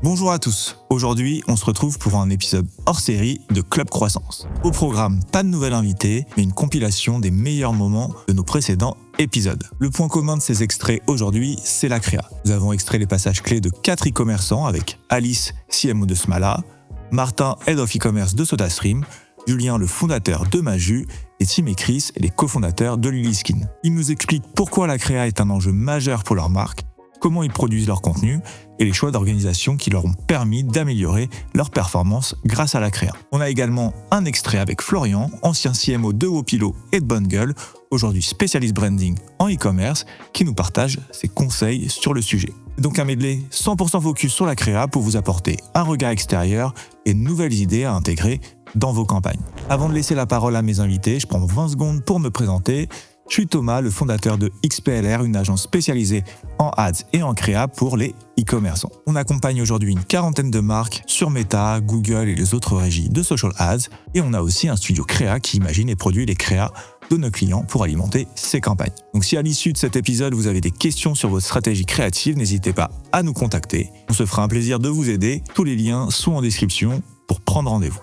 Bonjour à tous, aujourd'hui on se retrouve pour un épisode hors série de Club Croissance. Au programme, pas de nouvel invité, mais une compilation des meilleurs moments de nos précédents épisodes. Le point commun de ces extraits aujourd'hui, c'est la créa. Nous avons extrait les passages clés de 4 e-commerçants avec Alice, CMO de Smala, Martin, Head of e-commerce de SodaStream, Julien, le fondateur de Maju, et Tim et Chris, les cofondateurs de Lilyskin. Ils nous expliquent pourquoi la créa est un enjeu majeur pour leur marque, comment ils produisent leur contenu et les choix d'organisation qui leur ont permis d'améliorer leur performance grâce à la créa. On a également un extrait avec Florian, ancien CMO de Wopilo et de Bonne Gueule, aujourd'hui spécialiste branding en e-commerce, qui nous partage ses conseils sur le sujet. Donc un medley 100% focus sur la créa pour vous apporter un regard extérieur et de nouvelles idées à intégrer dans vos campagnes. Avant de laisser la parole à mes invités, je prends 20 secondes pour me présenter. Je suis Thomas, le fondateur de XPLR, une agence spécialisée en ads et en créa pour les e-commerçants. On accompagne aujourd'hui une quarantaine de marques sur Meta, Google et les autres régies de social ads. Et on a aussi un studio créa qui imagine et produit les créas de nos clients pour alimenter ces campagnes. Donc si à l'issue de cet épisode, vous avez des questions sur votre stratégie créative, n'hésitez pas à nous contacter. On se fera un plaisir de vous aider. Tous les liens sont en description pour prendre rendez-vous.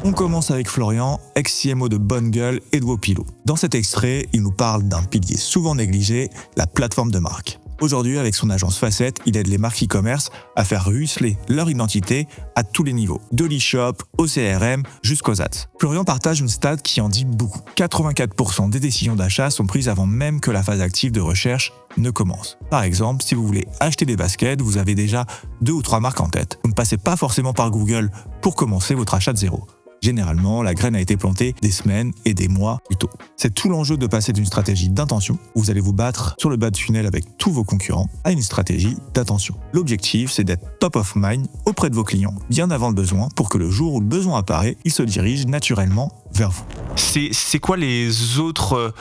On commence avec Florian, ex-CMO de Bonne Gueule et de Wopilo. Dans cet extrait, il nous parle d'un pilier souvent négligé, la plateforme de marque. Aujourd'hui, avec son agence Facette, il aide les marques e-commerce à faire ruisseler leur identité à tous les niveaux, de l'e-shop au CRM jusqu'aux ads. Florian partage une stat qui en dit beaucoup. 84% des décisions d'achat sont prises avant même que la phase active de recherche ne commence. Par exemple, si vous voulez acheter des baskets, vous avez déjà 2 ou 3 marques en tête. Vous ne passez pas forcément par Google pour commencer votre achat de zéro. Généralement, la graine a été plantée des semaines et des mois plus tôt. C'est tout l'enjeu de passer d'une stratégie d'intention, où vous allez vous battre sur le bas de funnel avec tous vos concurrents, à une stratégie d'attention. L'objectif, c'est d'être top of mind auprès de vos clients, bien avant le besoin, pour que le jour où le besoin apparaît, il se dirige naturellement vers vous. C'est quoi les autres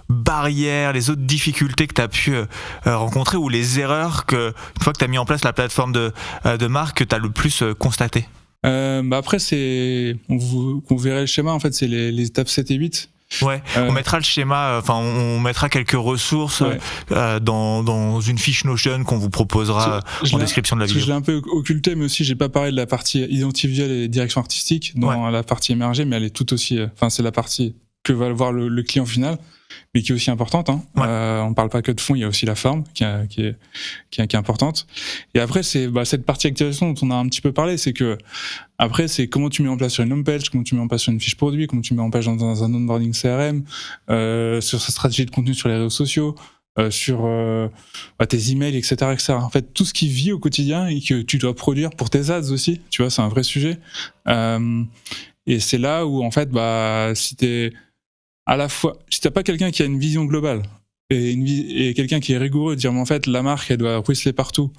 barrières, les autres difficultés que tu as pu rencontrer, ou les erreurs que, une fois que tu as mis en place la plateforme de marque, que tu as le plus constaté? Après, on verrait le schéma, en fait, c'est les étapes 7 et 8. Ouais, on mettra le schéma, on mettra quelques ressources dans une fiche Notion qu'on vous proposera en description de la vidéo. Je l'ai un peu occulté, mais aussi j'ai pas parlé de la partie identité visuelle et direction artistique dans la partie émergée, mais elle est tout aussi, c'est la partie que va voir le client final, mais qui est aussi importante. On parle pas que de fond, il y a aussi la forme qui est importante. Et après, c'est cette partie activation dont on a un petit peu parlé, c'est que après, c'est comment tu mets en place sur une home page, comment tu mets en place sur une fiche produit, comment tu mets en place dans un onboarding CRM, sur sa stratégie de contenu sur les réseaux sociaux, sur tes emails, etc. En fait, tout ce qui vit au quotidien et que tu dois produire pour tes ads aussi, tu vois, c'est un vrai sujet. Et c'est là où, en fait, si t'as pas quelqu'un qui a une vision globale et quelqu'un qui est rigoureux, de dire, mais en fait, la marque, elle doit ruisseler partout,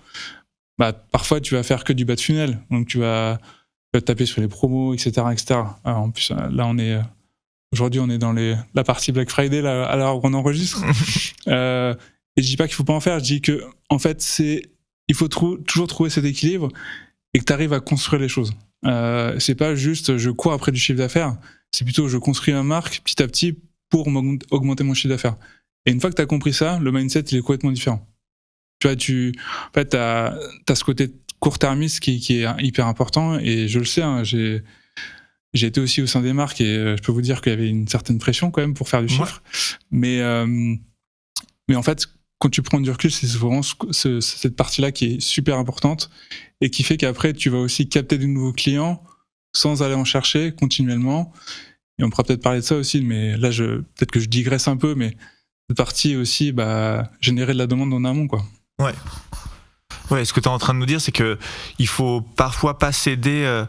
parfois, tu vas faire que du bas de funnel. Donc, tu vas taper sur les promos, etc. Alors, en plus, là, aujourd'hui, on est dans la partie Black Friday, là, à l'heure où on enregistre. Et je dis pas qu'il faut pas en faire, je dis que, en fait, il faut toujours trouver cet équilibre et que tu arrives à construire les choses. C'est pas juste je cours après du chiffre d'affaires, c'est plutôt je construis ma marque petit à petit pour augmenter mon chiffre d'affaires. Et une fois que tu as compris ça, le mindset il est complètement différent. Tu vois, en fait, t'as ce côté court-termiste qui est hyper important, et je le sais, j'ai été aussi au sein des marques et je peux vous dire qu'il y avait une certaine pression quand même pour faire du chiffre. Mais en fait, quand tu prends du recul, c'est vraiment cette partie-là qui est super importante et qui fait qu'après, tu vas aussi capter de nouveaux clients sans aller en chercher continuellement. Et on pourra peut-être parler de ça aussi, mais là, peut-être que je digresse un peu, mais cette partie aussi, générer de la demande en amont, quoi. Ouais, ce que tu es en train de nous dire, c'est que il faut parfois pas céder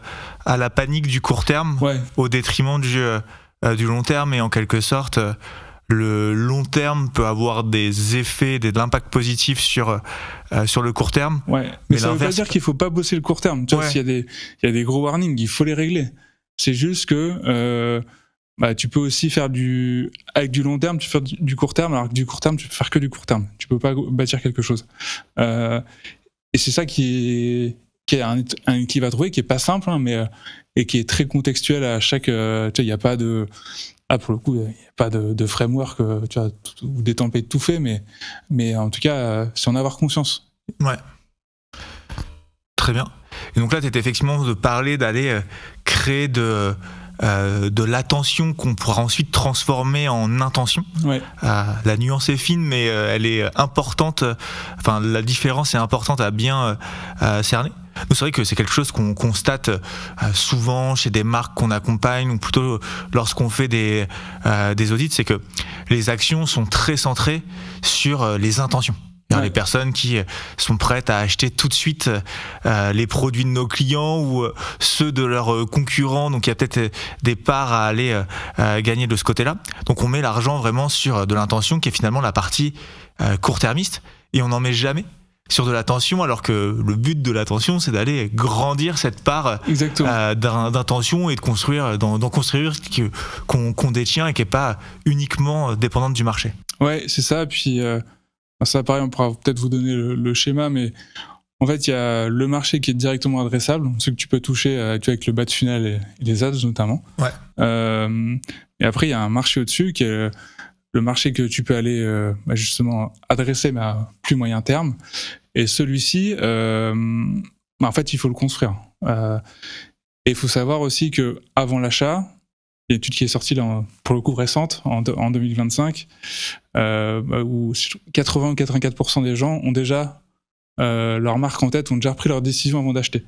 à la panique du court terme au détriment du long terme, et en quelque sorte... Le long terme peut avoir des effets, de l'impact positif sur le court terme. Ouais. Mais ça veut pas dire qu'il faut pas bosser le court terme. Tu vois, s'il y a des gros warnings, il faut les régler. C'est juste que tu peux aussi faire avec du long terme, tu fais du court terme, alors que du court terme, tu peux faire que du court terme. Tu peux pas bâtir quelque chose. Et c'est ça qui est un équilibre à trouver, qui est pas simple, mais et qui est très contextuel à chaque. Il y a pas de. pour le coup, il n'y a pas de framework, tu vois, ou des templates tout fait, mais en tout cas, c'est en avoir conscience. Ouais. Très bien. Et donc là, tu étais effectivement de parler d'aller créer de l'attention qu'on pourra ensuite transformer en intention. Ouais. La nuance est fine, mais elle est importante. Enfin, la différence est importante à bien cerner. Donc, c'est vrai que c'est quelque chose qu'on constate souvent chez des marques qu'on accompagne, ou plutôt lorsqu'on fait des audits, c'est que les actions sont très centrées sur les intentions. Les personnes qui sont prêtes à acheter tout de suite les produits de nos clients ou ceux de leurs concurrents, donc il y a peut-être des parts à aller gagner de ce côté-là. Donc on met l'argent vraiment sur de l'intention qui est finalement la partie court-termiste, et on n'en met jamais sur de l'attention, alors que le but de l'attention, c'est d'aller grandir cette part d'intention et de construire, d'en construire qu'on détient et qui n'est pas uniquement dépendante du marché. Ouais, c'est ça. Puis ça, pareil, on pourra peut-être vous donner le schéma, mais en fait, il y a le marché qui est directement adressable, ce que tu peux toucher avec le bas de funnel et les ads notamment. Ouais. Et après, il y a un marché au-dessus qui est le marché que tu peux aller justement adresser, mais à plus moyen terme. Et celui-ci, en fait, il faut le construire. Et il faut savoir aussi que avant l'achat, il y a une étude qui est sortie là, pour le coup récente, en 2025, où 80 ou 84% des gens ont déjà leur marque en tête, ont déjà pris leur décision avant d'acheter.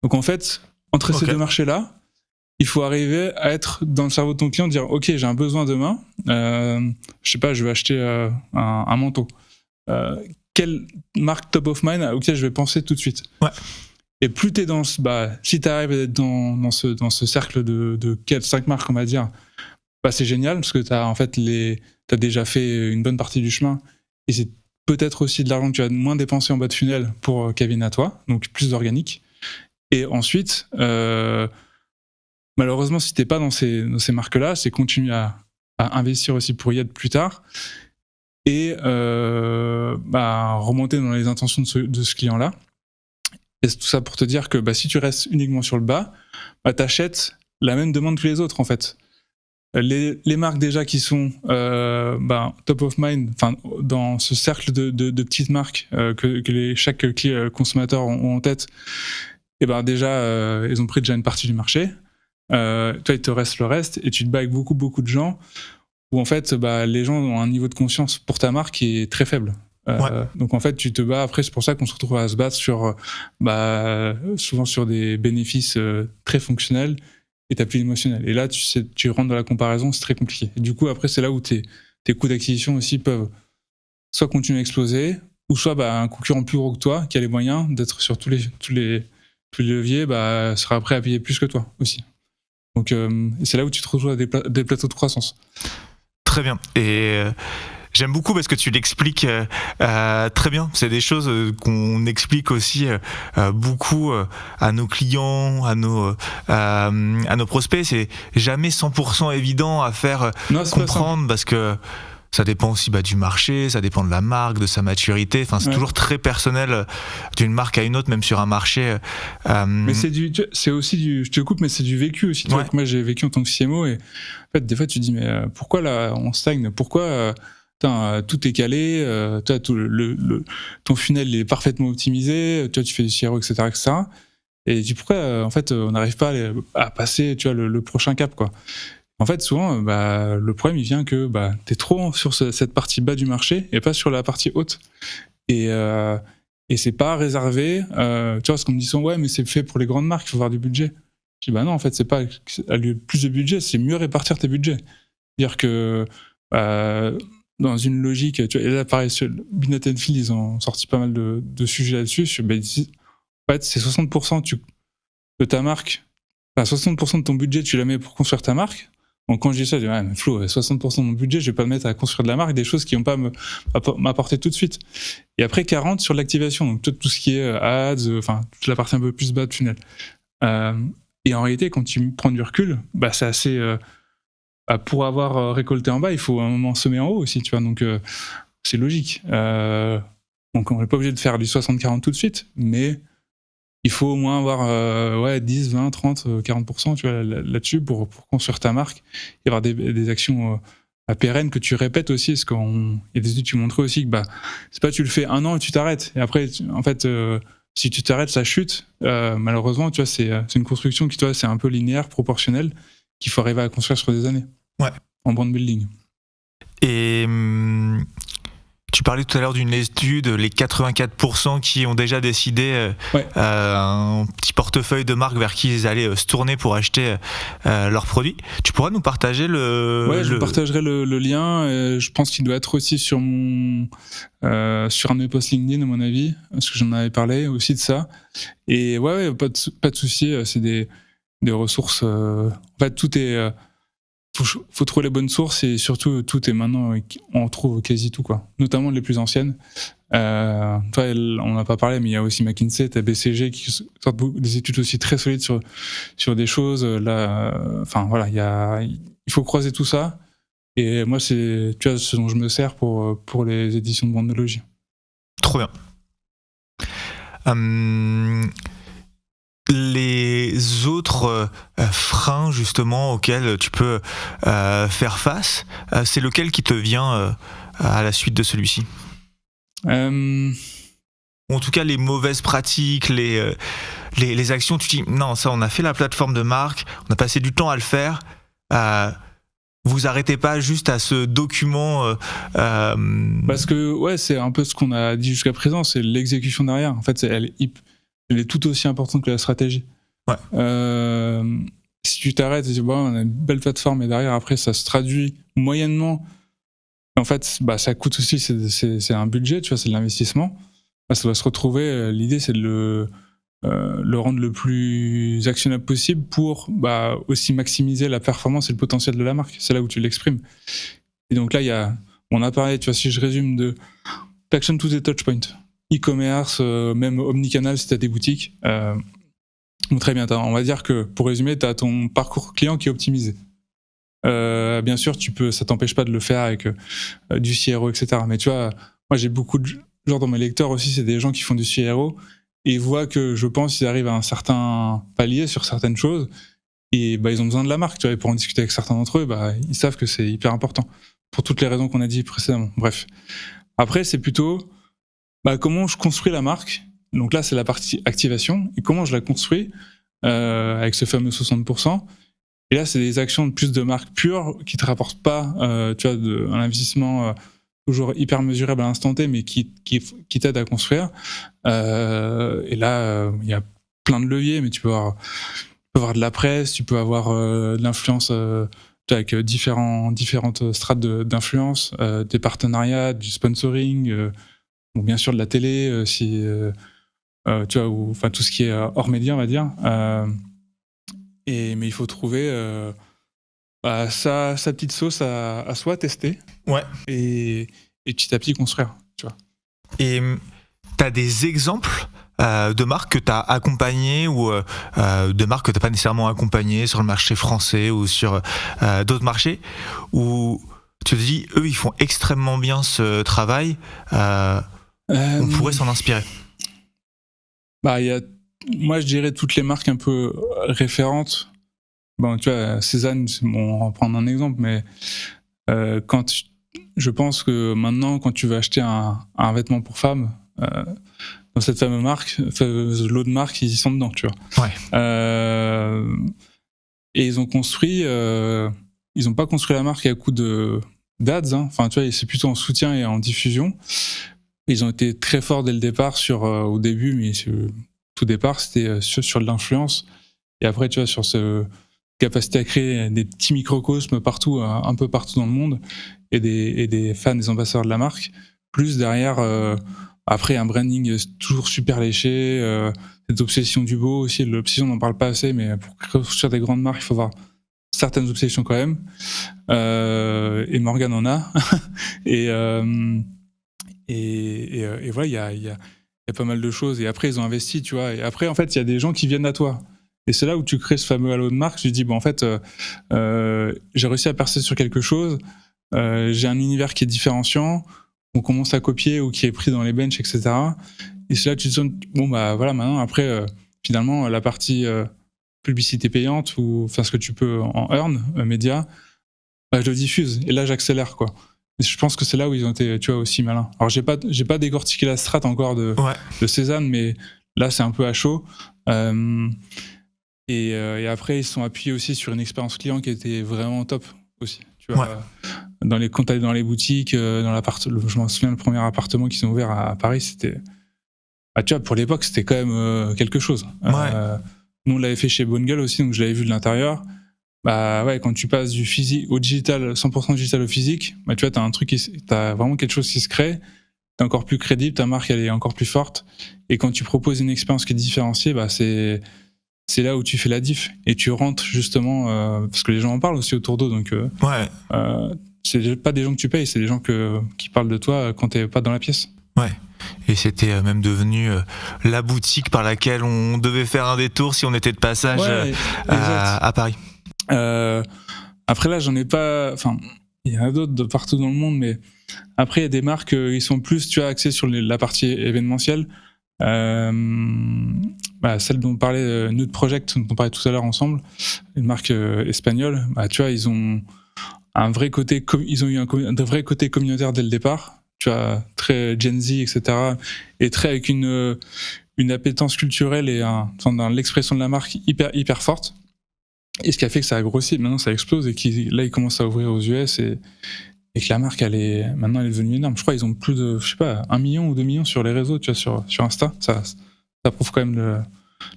Donc en fait, entre ces deux marchés-là, il faut arriver à être dans le cerveau de ton client, dire ok, j'ai un besoin demain, je sais pas, je vais acheter un manteau. Quelle marque top of mind auquel je vais penser tout de suite? Ouais. Et plus t'es dans si t'arrives à être dans ce cercle de 4-5 marques, on va dire, c'est génial, parce que t'as déjà fait une bonne partie du chemin, et c'est peut-être aussi de l'argent que tu vas moins dépenser en bas de funnel pour Kevin à toi, donc plus d'organique. Et ensuite, malheureusement, si t'es pas dans ces marques-là, c'est continuer à investir aussi pour y être plus tard, et remonter dans les intentions de ce client-là. Et c'est tout ça pour te dire que si tu restes uniquement sur le bas, t'achètes la même demande que les autres, en fait. Les marques déjà qui sont top of mind, dans ce cercle de petites marques que chaque consommateur ont en tête, et déjà, ils ont pris déjà une partie du marché. Toi, il te reste le reste, et tu te bats avec beaucoup, beaucoup de gens où en fait, les gens ont un niveau de conscience pour ta marque qui est très faible. Donc en fait, tu te bats. Après, c'est pour ça qu'on se retrouve à se battre sur, souvent sur des bénéfices très fonctionnels, et t'as plus d'émotionnel. Et là, tu rentres dans la comparaison, c'est très compliqué. Et du coup, après, c'est là où tes coûts d'acquisition aussi peuvent soit continuer à exploser, ou soit un concurrent plus gros que toi, qui a les moyens d'être sur tous les leviers, sera prêt à payer plus que toi aussi. Donc c'est là où tu te retrouves à des plateaux de croissance. Très bien. Et j'aime beaucoup parce que tu l'expliques très bien. C'est des choses qu'on explique aussi beaucoup à nos clients, à nos prospects. C'est jamais 100% évident à faire comprendre, parce que ça dépend aussi du marché, ça dépend de la marque, de sa maturité. Enfin, c'est toujours très personnel d'une marque à une autre, même sur un marché. Mais c'est aussi je te coupe, mais c'est du vécu aussi. Tu vois que moi, j'ai vécu en tant que CMO, et en fait, des fois, tu te dis, mais pourquoi là, on stagne? Pourquoi tout est calé, ton funnel est parfaitement optimisé, tu fais du CRO, etc., etc. Et tu dis, pourquoi, en fait, on n'arrive pas à passer, le prochain cap, quoi. En fait, souvent, le problème, il vient que t'es trop sur cette partie bas du marché et pas sur la partie haute. Et c'est pas réservé. Tu vois, ce qu'on me dit souvent, mais c'est fait pour les grandes marques, il faut avoir du budget. Je dis, non, en fait, c'est pas plus de budget, c'est mieux répartir tes budgets. C'est-à-dire que dans une logique, tu vois, et là, pareil, sur Binet & Field, ils ont sorti pas mal de sujets là-dessus. En fait, c'est 60% de ta marque, 60% de ton budget, tu la mets pour construire ta marque. Donc quand je dis ça, je dis, mais Flo, 60% de mon budget, je vais pas le mettre à construire de la marque, des choses qui vont pas m'apporter tout de suite. Et après 40% sur l'activation, donc tout ce qui est ads, toute la partie un peu plus bas de funnel. Et en réalité, quand tu prends du recul, c'est assez... pour avoir récolté en bas, il faut à un moment semer en haut aussi, tu vois. Donc c'est logique. Donc on n'est pas obligé de faire du 60-40 tout de suite, mais il faut au moins avoir 10, 20, 30, 40%, tu vois, là-dessus pour construire ta marque et avoir des actions pérennes que tu répètes aussi, parce qu'il y a des études qui montraient aussi que c'est pas tu le fais 1 an et tu t'arrêtes. Et après, en fait, si tu t'arrêtes, ça chute. Malheureusement, tu vois, c'est une construction qui, toi, c'est un peu linéaire, proportionnel, qu'il faut arriver à construire sur des années. Ouais. En brand building. Et tu parlais tout à l'heure d'une étude, les 84% qui ont déjà décidé un petit portefeuille de marques vers qui ils allaient se tourner pour acheter leurs produits. Tu pourras nous partager je partagerai le lien. Je pense qu'il doit être aussi sur sur un de mes posts LinkedIn, à mon avis, parce que j'en avais parlé aussi de ça. Et pas de souci. C'est des ressources. En fait, tout est... faut trouver les bonnes sources et surtout tout est maintenant, on trouve quasi tout, quoi, notamment les plus anciennes. On n'a pas parlé, mais il y a aussi McKinsey, t'as BCG qui sortent des études aussi très solides sur des choses là. Il faut croiser tout ça et moi c'est, tu vois, ce dont je me sers pour les éditions de Brandologie. Trop bien. Les autres freins justement auxquels tu peux faire face, c'est lequel qui te vient à la suite de celui-ci? Ou en tout cas les mauvaises pratiques, les actions, tu dis non, ça on a fait la plateforme de marque, on a passé du temps à le faire, vous arrêtez pas juste à ce document Parce que c'est un peu ce qu'on a dit jusqu'à présent, c'est l'exécution derrière. En fait, elle est tout aussi importante que la stratégie. Ouais. Si tu t'arrêtes et tu dis on a une belle plateforme et derrière après ça se traduit moyennement, en fait ça coûte aussi, c'est un budget, tu vois, c'est de l'investissement. Ça doit se retrouver. L'idée c'est de le rendre le plus actionnable possible pour aussi maximiser la performance et le potentiel de la marque. C'est là où tu l'exprimes. Et donc là on a parlé, tu vois, si je résume, t'actionnes tous tes touchpoints. E-commerce, même omnicanal si tu as des boutiques. Très bien, on va dire que pour résumer, tu as ton parcours client qui est optimisé. Bien sûr, ça t'empêche pas de le faire avec du CRO, etc. Mais tu vois, moi j'ai beaucoup de genre dans mes lecteurs aussi, c'est des gens qui font du CRO et ils voient que je pense ils arrivent à un certain palier sur certaines choses et ils ont besoin de la marque. Tu vois, et pour en discuter avec certains d'entre eux, ils savent que c'est hyper important pour toutes les raisons qu'on a dit précédemment. Bref. Après, c'est plutôt comment je construis la marque. Donc là, c'est la partie activation. Et comment je la construis avec ce fameux 60%. Et là, c'est des actions de plus de marque pure qui te rapportent pas, tu vois, un investissement toujours hyper mesurable à l'instant T, mais qui t'aide à construire. Et là, il y a plein de leviers, mais tu peux avoir de la presse, tu peux avoir de l'influence avec différentes strates d'influence, des partenariats, du sponsoring, ou bien sûr de la télé, tu vois, ou enfin tout ce qui est hors média, on va dire. Mais il faut trouver sa petite sauce à soi, tester. Ouais. Et petit à petit construire, tu vois. Et tu as des exemples de marques que tu as accompagnées ou de marques que tu n'as pas nécessairement accompagnées sur le marché français ou sur d'autres marchés où tu te dis, eux, ils font extrêmement bien ce travail, on pourrait s'en inspirer? Moi, je dirais toutes les marques un peu référentes. Bon, tu vois, Cézanne, on va prendre un exemple, mais je pense que maintenant, quand tu veux acheter un vêtement pour femme, dans cette fameuse lot de marques, ils y sont dedans, tu vois. Ouais. Et ils ont construit, ils n'ont pas construit la marque à coup d'ads, hein. Enfin, tu vois, c'est plutôt en soutien et en diffusion. Ils ont été très forts dès le départ au début, mais tout départ, c'était sur de l'influence. Et après, tu vois, sur ce capacité à créer des petits microcosmes partout, un peu partout dans le monde, et des fans, des ambassadeurs de la marque. Plus derrière, après, un branding toujours super léché, cette obsession du beau aussi. L'obsession, on n'en parle pas assez, mais pour construire des grandes marques, il faut avoir certaines obsessions quand même. Et Morgane en a. Et voilà, il y a pas mal de choses. Et après, ils ont investi, tu vois. Et après, en fait, il y a des gens qui viennent à toi. Et c'est là où tu crées ce fameux halo de marque. Tu te dis, en fait, j'ai réussi à percer sur quelque chose. J'ai un univers qui est différenciant. On commence à copier ou qui est pris dans les benches, etc. Et c'est là que tu te dis, voilà, maintenant, après, finalement, la partie publicité payante ou enfin ce que tu peux en earn, média, je le diffuse et là j'accélère quoi. Et je pense que c'est là où ils ont été, tu vois, aussi malins. Alors j'ai pas décortiqué la strat encore de Cézanne, mais là c'est un peu à chaud. Et après ils se sont appuyés aussi sur une expérience client qui était vraiment top aussi. Tu vois, quand t'allais dans les boutiques, je m'en souviens, le premier appartement qu'ils ont ouvert à Paris, c'était, tu vois, pour l'époque c'était quand même quelque chose. Nous on l'avait fait chez Bonne Gueule aussi, donc je l'avais vu de l'intérieur. Quand tu passes du physique au digital, 100% digital au physique, tu vois, t'as vraiment quelque chose qui se crée, t'es encore plus crédible, ta marque elle est encore plus forte, et quand tu proposes une expérience qui est différenciée, c'est là où tu fais la diff, et tu rentres justement, parce que les gens en parlent aussi autour d'eux, donc c'est pas des gens que tu payes, c'est des gens qui parlent de toi quand t'es pas dans la pièce. Et c'était même devenu la boutique par laquelle on devait faire un détour si on était de passage à Paris. Après là, j'en ai pas. Enfin, il y en a d'autres de partout dans le monde, mais après il y a des marques ils sont plus, tu vois, axées sur la partie événementielle. Celle dont on parlait, Nude Project, dont on parlait tout à l'heure ensemble, une marque espagnole. Tu vois, ils ont un vrai côté, ils ont eu un vrai côté communautaire dès le départ. Tu vois, très Gen Z, etc. Et très avec une appétence culturelle et dans l'expression de la marque hyper forte. Et ce qui a fait que ça a grossi, maintenant ça explose et là ils commencent à ouvrir aux US et que la marque maintenant elle est devenue énorme. Je crois qu'ils ont plus de, 1 million ou 2 millions sur les réseaux, tu vois, sur Insta. Ça prouve quand même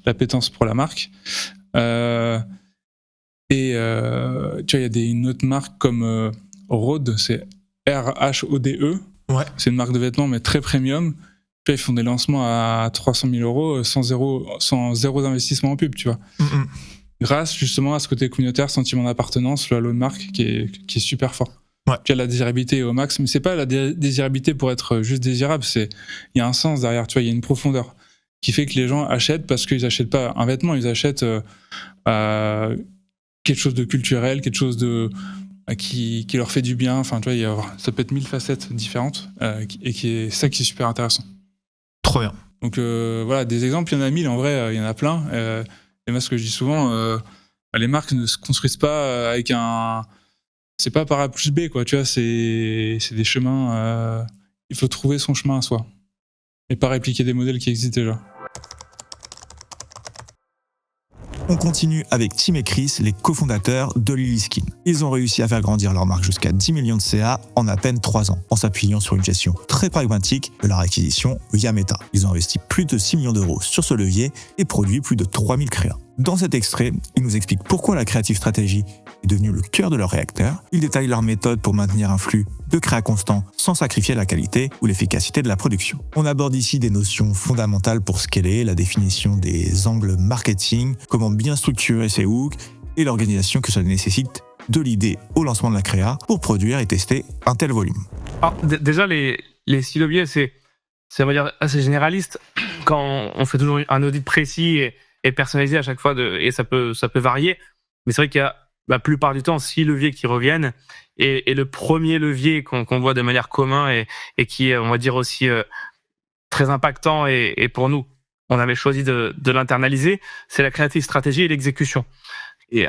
l'appétence pour la marque. Tu vois, il y a une autre marque comme Rhode, c'est RHODE. C'est une marque de vêtements mais très premium. Tu vois, ils font des lancements à 300 000 € sans zéro investissement en pub, tu vois. Grâce justement à ce côté communautaire, sentiment d'appartenance, le halo de marque qui est super fort. Tu as la désirabilité au max, mais c'est pas la désirabilité pour être juste désirable, il y a un sens derrière, tu vois, il y a une profondeur qui fait que les gens achètent parce qu'ils achètent pas un vêtement, ils achètent quelque chose de culturel, quelque chose de qui leur fait du bien. Enfin, tu vois, ça peut être 1000 facettes différentes et c'est ça qui est super intéressant. Trop bien. Donc voilà, des exemples, il y en a 1000, en vrai, il y en a plein. Et moi, ce que je dis souvent, les marques ne se construisent pas avec c'est pas par A plus B, quoi, tu vois, c'est des chemins, il faut trouver son chemin à soi. Et pas répliquer des modèles qui existent déjà. On continue avec Tim et Chris, les cofondateurs de Lily Skin. Ils ont réussi à faire grandir leur marque jusqu'à 10 millions de CA en à peine 3 ans, en s'appuyant sur une gestion très pragmatique de leur acquisition via Meta. Ils ont investi plus de 6 millions d'euros sur ce levier et produit plus de 3000 créas. Dans cet extrait, ils nous expliquent pourquoi la creative stratégie est devenue le cœur de leur réacteur. Ils détaillent leur méthode pour maintenir un flux de créa constant sans sacrifier la qualité ou l'efficacité de la production. On aborde ici des notions fondamentales pour scaler, la définition des angles marketing, comment bien structurer ses hooks et l'organisation que cela nécessite de l'idée au lancement de la créa pour produire et tester un tel volume. Alors, déjà, les 6 leviers, c'est on va dire assez généraliste. Quand on fait toujours un audit précis et personnalisé à chaque fois, et ça peut varier, mais c'est vrai qu'il y a la plupart du temps 6 leviers qui reviennent, et le premier levier qu'on voit de manière commune et qui est, on va dire, aussi très impactant, et pour nous on avait choisi de l'internaliser, c'est la creative stratégie et l'exécution, et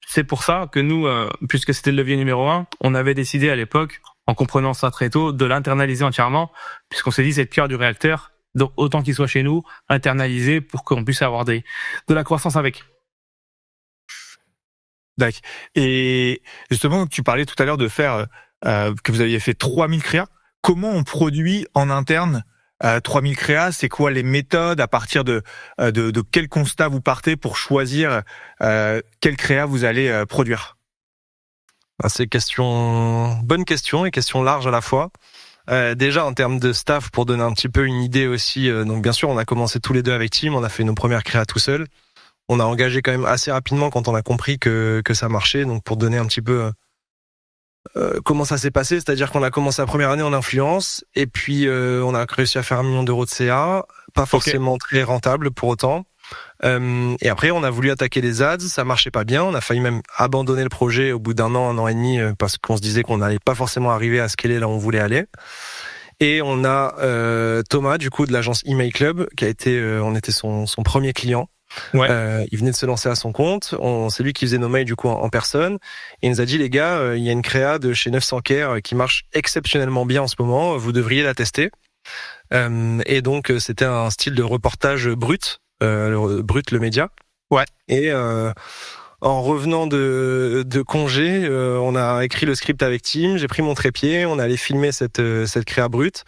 c'est pour ça que nous, puisque c'était le levier numéro 1, on avait décidé à l'époque, en comprenant ça très tôt, de l'internaliser entièrement, puisqu'on s'est dit c'est le cœur du réacteur. Donc, autant qu'il soit chez nous, internalisé pour qu'on puisse avoir de la croissance avec. D'accord. Et justement, tu parlais tout à l'heure de faire, que vous aviez fait 3000 créas. Comment on produit en interne 3000 créas? C'est quoi les méthodes? À partir de quel constat vous partez pour choisir quelle créa vous allez produire? C'est bonne question et question large à la fois. Déjà en termes de staff, pour donner un petit peu une idée aussi, donc bien sûr on a commencé tous les deux avec Tim, on a fait nos premières créas tout seuls. On a engagé quand même assez rapidement quand on a compris que ça marchait. Donc pour donner un petit peu comment ça s'est passé, c'est-à-dire qu'on a commencé la première année en influence et puis on a réussi à faire 1 million d'euros de CA, pas forcément très rentable pour autant. Et après on a voulu attaquer les ads, ça marchait pas bien, on a failli même abandonner le projet au bout d'1 an et demi parce qu'on se disait qu'on n'allait pas forcément arriver à scaler là où on voulait aller. Et on a Thomas, du coup, de l'agence Email Club, qui a été, on était son premier client. Ouais. Il venait de se lancer à son compte. C'est lui qui faisait nos mails du coup en personne. Et il nous a dit, les gars, il y a une créa de chez 900 Care qui marche exceptionnellement bien en ce moment. Vous devriez la tester. Et donc c'était un style de reportage brut, le média. Ouais. Et en revenant de congé, on a écrit le script avec Tim. J'ai pris mon trépied. On est allé filmer cette créa brute.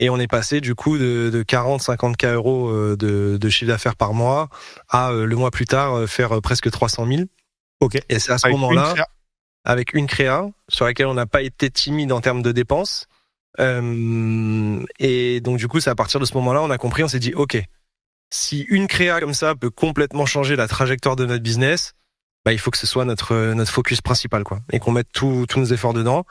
Et on est passé du coup de 40-50K euros de chiffre d'affaires par mois à le mois plus tard faire presque 300 000. Ok. Et c'est à ce moment-là, avec une créa sur laquelle on n'a pas été timide en termes de dépenses. Et donc du coup, c'est à partir de ce moment-là, on a compris, on s'est dit, ok, si une créa comme ça peut complètement changer la trajectoire de notre business, bah, il faut que ce soit notre focus principal, quoi, et qu'on mette tous nos efforts dedans.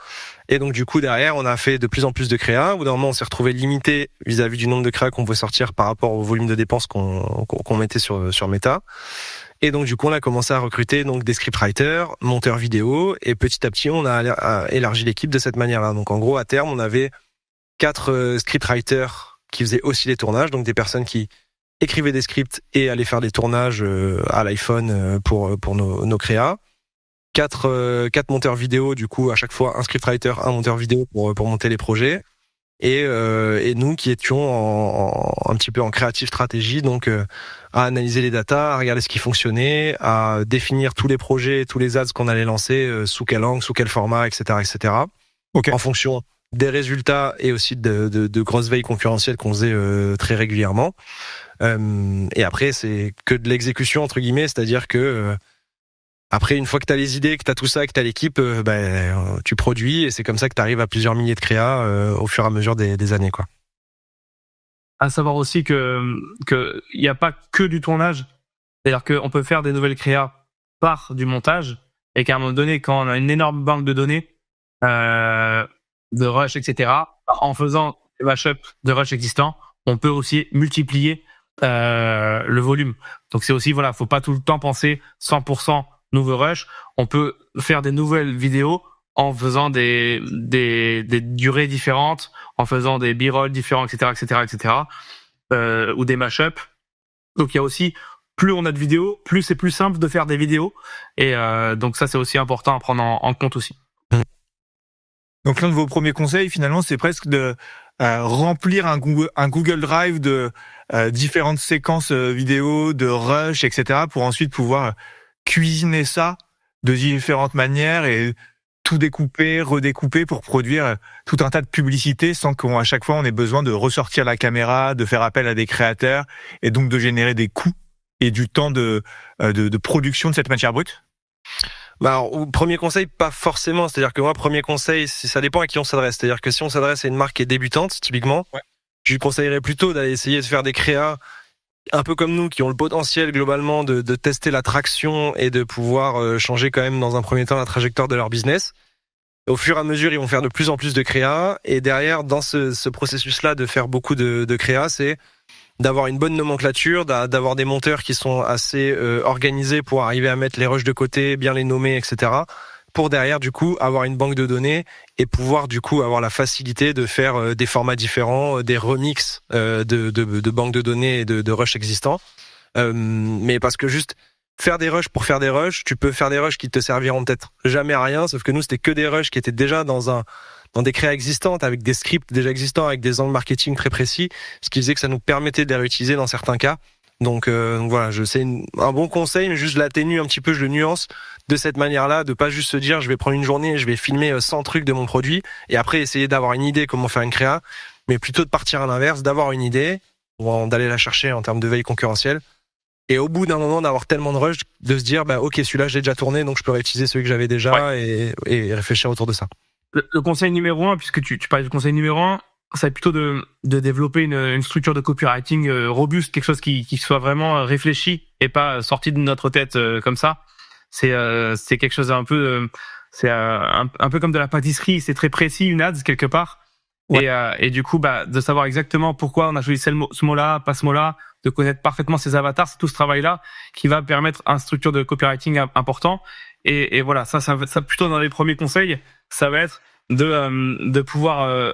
Et donc du coup derrière, on a fait de plus en plus de créas. Au bout d'un moment, on s'est retrouvé limité vis-à-vis du nombre de créas qu'on pouvait sortir par rapport au volume de dépenses qu'on mettait sur Meta. Et donc du coup, on a commencé à recruter donc des scriptwriters, monteurs vidéo, et petit à petit, on a élargi l'équipe de cette manière-là. Donc en gros, à terme, on avait 4 scriptwriters qui faisaient aussi les tournages, donc des personnes qui écrivaient des scripts et allaient faire des tournages à l'iPhone pour nos créas. 4 monteurs vidéo, du coup, à chaque fois un scriptwriter, un monteur vidéo pour monter les projets. Et nous qui étions un petit peu en créative stratégie, donc à analyser les datas, à regarder ce qui fonctionnait, à définir tous les projets, tous les ads qu'on allait lancer, sous quel angle, sous quel format, etc. Okay. En fonction des résultats et aussi de grosses veilles concurrentielles qu'on faisait très régulièrement. Et après, c'est que de l'exécution, entre guillemets, c'est-à-dire que après, une fois que tu as les idées, que tu as tout ça, que tu as l'équipe, tu produis, et c'est comme ça que tu arrives à plusieurs milliers de créas au fur et à mesure des années, quoi. À savoir aussi que il n'y a pas que du tournage, c'est-à-dire qu'on peut faire des nouvelles créas par du montage, et qu'à un moment donné, quand on a une énorme banque de données, de rush, etc., en faisant des mashups de rush existants, on peut aussi multiplier le volume. Donc c'est aussi, voilà, faut pas tout le temps penser 100% nouveau rush. On peut faire des nouvelles vidéos en faisant des durées différentes, en faisant des b-rolls différents, etc., ou des mashups. Donc il y a aussi, plus on a de vidéos, plus c'est plus simple de faire des vidéos. Et donc ça, c'est aussi important à prendre en compte aussi. Donc l'un de vos premiers conseils, finalement, c'est presque de remplir un Google Drive de différentes séquences vidéo, de rush, etc., pour ensuite pouvoir cuisiner ça de différentes manières et tout découper, redécouper pour produire tout un tas de publicités sans qu'à chaque fois on ait besoin de ressortir la caméra, de faire appel à des créateurs et donc de générer des coûts et du temps de production de cette matière brute. Bah alors, premier conseil, pas forcément. C'est-à-dire que moi, premier conseil, ça dépend à qui on s'adresse. C'est-à-dire que si on s'adresse à une marque qui est débutante, typiquement, je lui conseillerais plutôt d'aller essayer de faire des créas un peu comme nous, qui ont le potentiel globalement de tester la traction et de pouvoir changer quand même dans un premier temps la trajectoire de leur business. Au fur et à mesure, ils vont faire de plus en plus de créas. Et derrière, dans ce processus-là de faire beaucoup de créas, c'est d'avoir une bonne nomenclature, d'avoir des monteurs qui sont assez organisés pour arriver à mettre les rushs de côté, bien les nommer, etc. Pour derrière, du coup, avoir une banque de données et pouvoir, du coup, avoir la facilité de faire des formats différents, des remixes de banques de données et de rushs existants. Mais parce que juste faire des rushs pour faire des rushs, tu peux faire des rushs qui te serviront peut-être jamais à rien, sauf que nous, c'était que des rushs qui étaient déjà dans des créas existantes, avec des scripts déjà existants, avec des angles marketing très précis, ce qui faisait que ça nous permettait de les réutiliser dans certains cas. Donc voilà, c'est un bon conseil, mais juste je l'atténue un petit peu, je le nuance de cette manière-là, de pas juste se dire je vais prendre une journée et je vais filmer 100 trucs de mon produit, et après essayer d'avoir une idée comment faire une créa, mais plutôt de partir à l'inverse, d'avoir une idée, d'aller la chercher en termes de veille concurrentielle, et au bout d'un moment d'avoir tellement de rush, de se dire bah ok, celui-là j'ai déjà tourné, donc je peux réutiliser celui que j'avais déjà, et réfléchir autour de ça. Le conseil numéro 1, puisque tu parlais du conseil numéro 1, ça va être plutôt de développer une structure de copywriting robuste, quelque chose qui soit vraiment réfléchi et pas sorti de notre tête comme ça. C'est quelque chose un peu c'est un peu comme de la pâtisserie, c'est très précis, une ads quelque part. Ouais. Et du coup de savoir exactement pourquoi on a choisi ce mot-là, pas ce mot-là, de connaître parfaitement ses avatars, c'est tout ce travail-là qui va permettre une structure de copywriting important. Et voilà, ça plutôt dans les premiers conseils, ça va être de pouvoir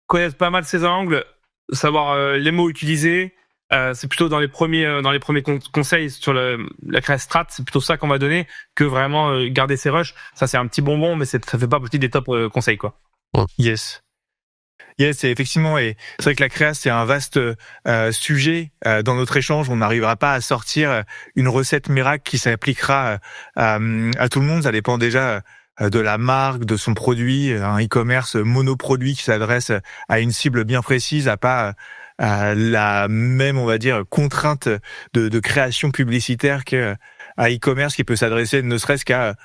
connaître pas mal ses angles, savoir les mots utilisés. C'est plutôt dans les premiers conseils sur la création strat, c'est plutôt ça qu'on va donner que vraiment garder ses rushs. Ça c'est un petit bonbon, mais ça fait pas partie des top conseils quoi. Yes, et effectivement, et c'est vrai que la créa c'est un vaste sujet. Dans notre échange, on n'arrivera pas à sortir une recette miracle qui s'appliquera à tout le monde. Ça dépend déjà de la marque, de son produit, un e-commerce monoproduit qui s'adresse à une cible bien précise, à pas la même, on va dire, contrainte de création publicitaire qu'à e-commerce qui peut s'adresser ne serait-ce qu'à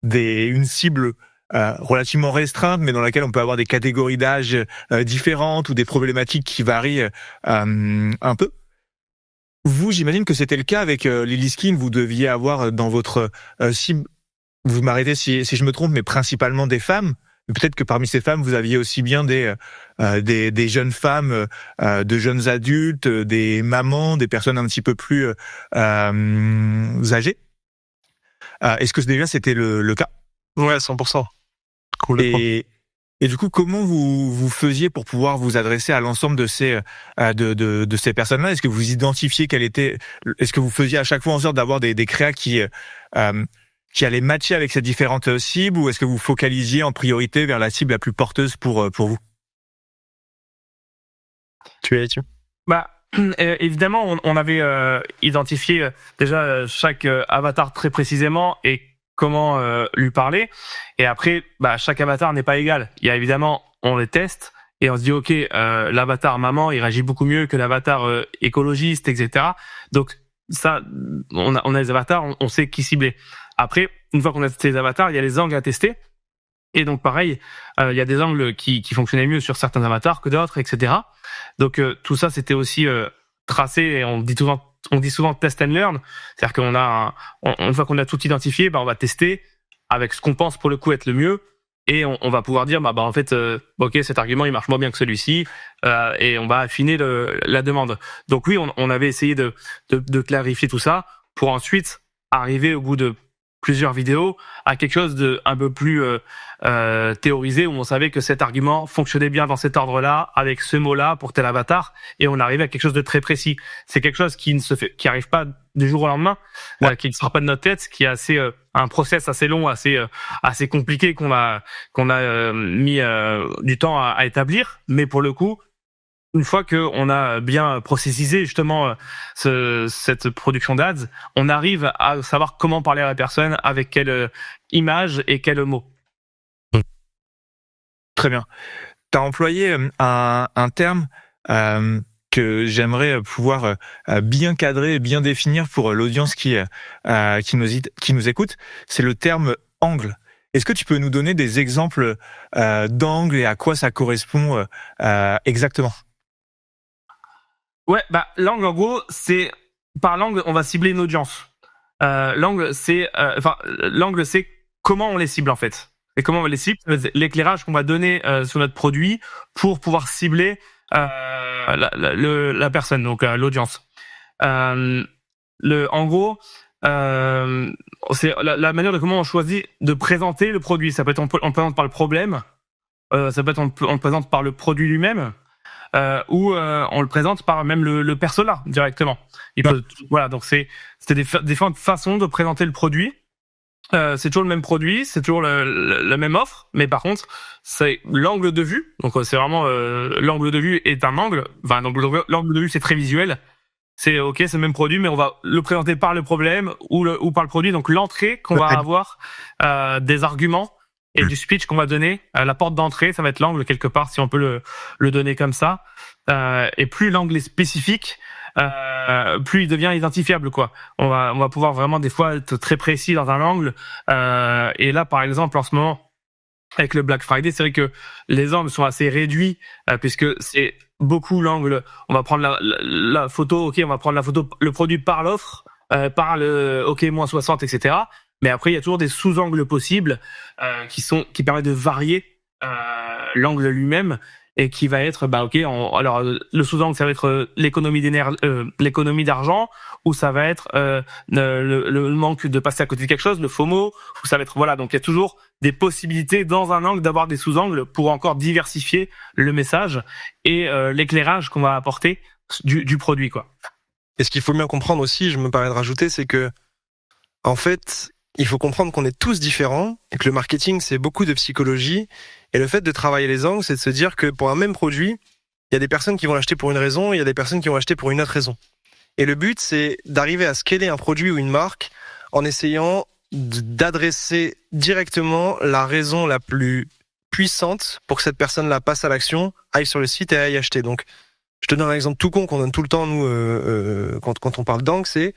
une cible relativement restreinte, mais dans laquelle on peut avoir des catégories d'âge différentes ou des problématiques qui varient un peu. Vous, j'imagine que c'était le cas avec Lily Skin. Vous deviez avoir dans votre cible, vous m'arrêtez si je me trompe, mais principalement des femmes. Peut-être que parmi ces femmes, vous aviez aussi bien des jeunes femmes, de jeunes adultes, des mamans, des personnes un petit peu plus âgées. Est-ce que déjà c'était le cas ? Ouais, 100%. Cool. Et du coup, comment vous faisiez pour pouvoir vous adresser à l'ensemble de ces personnes-là ? Est-ce que vous identifiez est-ce que vous faisiez à chaque fois en sorte d'avoir des créas qui allaient matcher avec ces différentes cibles, ou est-ce que vous focalisiez en priorité vers la cible la plus porteuse pour vous ? Tu es évidemment, on avait identifié déjà chaque avatar très précisément et comment lui parler. Et après, chaque avatar n'est pas égal. Il y a évidemment, on les teste et on se dit, ok, l'avatar maman, il réagit beaucoup mieux que l'avatar écologiste, etc. Donc ça, on a les avatars, on sait qui cibler. Après, une fois qu'on a testé les avatars, il y a les angles à tester. Et donc pareil, il y a des angles qui fonctionnaient mieux sur certains avatars que d'autres, etc. Donc tout ça, c'était aussi tracé, et on dit souvent test and learn. C'est-à-dire qu'on a une fois qu'on a tout identifié, on va tester avec ce qu'on pense pour le coup être le mieux, et on va pouvoir dire en fait ok, cet argument il marche moins bien que celui-ci, et on va affiner la demande. Donc oui, on avait essayé de clarifier tout ça pour ensuite arriver au bout de plusieurs vidéos à quelque chose de un peu plus théorisé, où on savait que cet argument fonctionnait bien dans cet ordre-là, avec ce mot-là pour tel avatar, et on arrivait à quelque chose de très précis. C'est quelque chose qui arrive pas du jour au lendemain, qui ne sort pas de notre tête, qui est un process assez long, assez compliqué qu'on a mis du temps à établir, mais pour le coup, une fois qu'on a bien processisé justement cette production d'ads, on arrive à savoir comment parler à la personne, avec quelle image et quel mot. Très bien. Tu as employé un terme que j'aimerais pouvoir bien cadrer et bien définir pour l'audience qui nous écoute. C'est le terme angle. Est-ce que tu peux nous donner des exemples d'angles et à quoi ça correspond exactement ? Ouais, l'angle en gros, c'est par l'angle on va cibler une audience. L'angle c'est comment on les cible en fait. Et comment on les cible, l'éclairage qu'on va donner sur notre produit pour pouvoir cibler la personne, donc l'audience. En gros, c'est la manière de comment on choisit de présenter le produit. Ça peut être on présente par le problème, ça peut être on le présente par le produit lui-même. Ou on le présente par même le persona directement. Voilà, donc c'était des différentes façons de présenter le produit. C'est toujours le même produit, c'est toujours la même offre, mais par contre, c'est l'angle de vue. Donc c'est vraiment l'angle de vue est un angle. Enfin, donc l'angle de vue c'est très visuel. C'est ok, c'est le même produit, mais on va le présenter par le problème ou par le produit. Donc l'entrée qu'on va avoir des arguments et du speech qu'on va donner, la porte d'entrée, ça va être l'angle quelque part, si on peut le donner comme ça. Et plus l'angle est spécifique, plus il devient identifiable, quoi. On va pouvoir vraiment des fois être très précis dans un angle. Et là, par exemple, en ce moment, avec le Black Friday, c'est vrai que les angles sont assez réduits, puisque c'est beaucoup l'angle. On va prendre la photo, ok, on va prendre la photo, le produit par l'offre, par le ok, moins 60, etc. Mais après, il y a toujours des sous-angles possibles qui permettent de varier l'angle lui-même. et qui va être alors le sous-angle ça va être l'économie d'argent, ou ça va être le manque de passer à côté de quelque chose, le FOMO, ou ça va être donc il y a toujours des possibilités dans un angle d'avoir des sous-angles pour encore diversifier le message et l'éclairage qu'on va apporter du produit, quoi. Et ce qu'il faut bien comprendre aussi, je me permets de rajouter, c'est que en fait, il faut comprendre qu'on est tous différents et que le marketing, c'est beaucoup de psychologie. Et le fait de travailler les angles, c'est de se dire que pour un même produit, il y a des personnes qui vont l'acheter pour une raison et il y a des personnes qui vont l'acheter pour une autre raison. Et le but, c'est d'arriver à scaler un produit ou une marque en essayant d'adresser directement la raison la plus puissante pour que cette personne-là passe à l'action, aille sur le site et aille acheter. Donc, je te donne un exemple tout con qu'on donne tout le temps, nous, quand on parle d'angle, c'est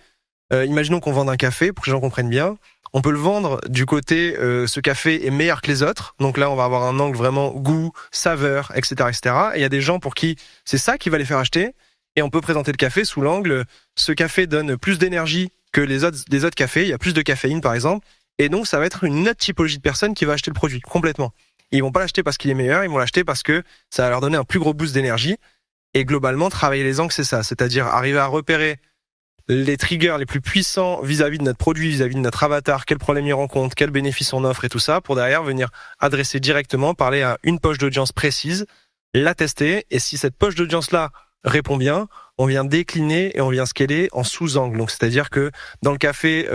imaginons qu'on vende un café, pour que les gens comprennent bien. On peut le vendre du côté ce café est meilleur que les autres. Donc là, on va avoir un angle vraiment goût, saveur, etc., etc. Et il y a des gens pour qui c'est ça qui va les faire acheter. Et on peut présenter le café sous l'angle ce café donne plus d'énergie que les autres cafés. Il y a plus de caféine, par exemple. Et donc, ça va être une autre typologie de personnes qui va acheter le produit complètement. Et ils vont pas l'acheter parce qu'il est meilleur, ils vont l'acheter parce que ça va leur donner un plus gros boost d'énergie. Et globalement, travailler les angles, c'est ça. C'est-à-dire arriver à repérer les triggers les plus puissants vis-à-vis de notre produit, vis-à-vis de notre avatar, quel problème il rencontre, quels bénéfices on offre et tout ça, pour derrière venir adresser directement, parler à une poche d'audience précise, la tester, et si cette poche d'audience-là répond bien, on vient décliner et on vient scaler en sous-angle. Donc, c'est-à-dire que dans le café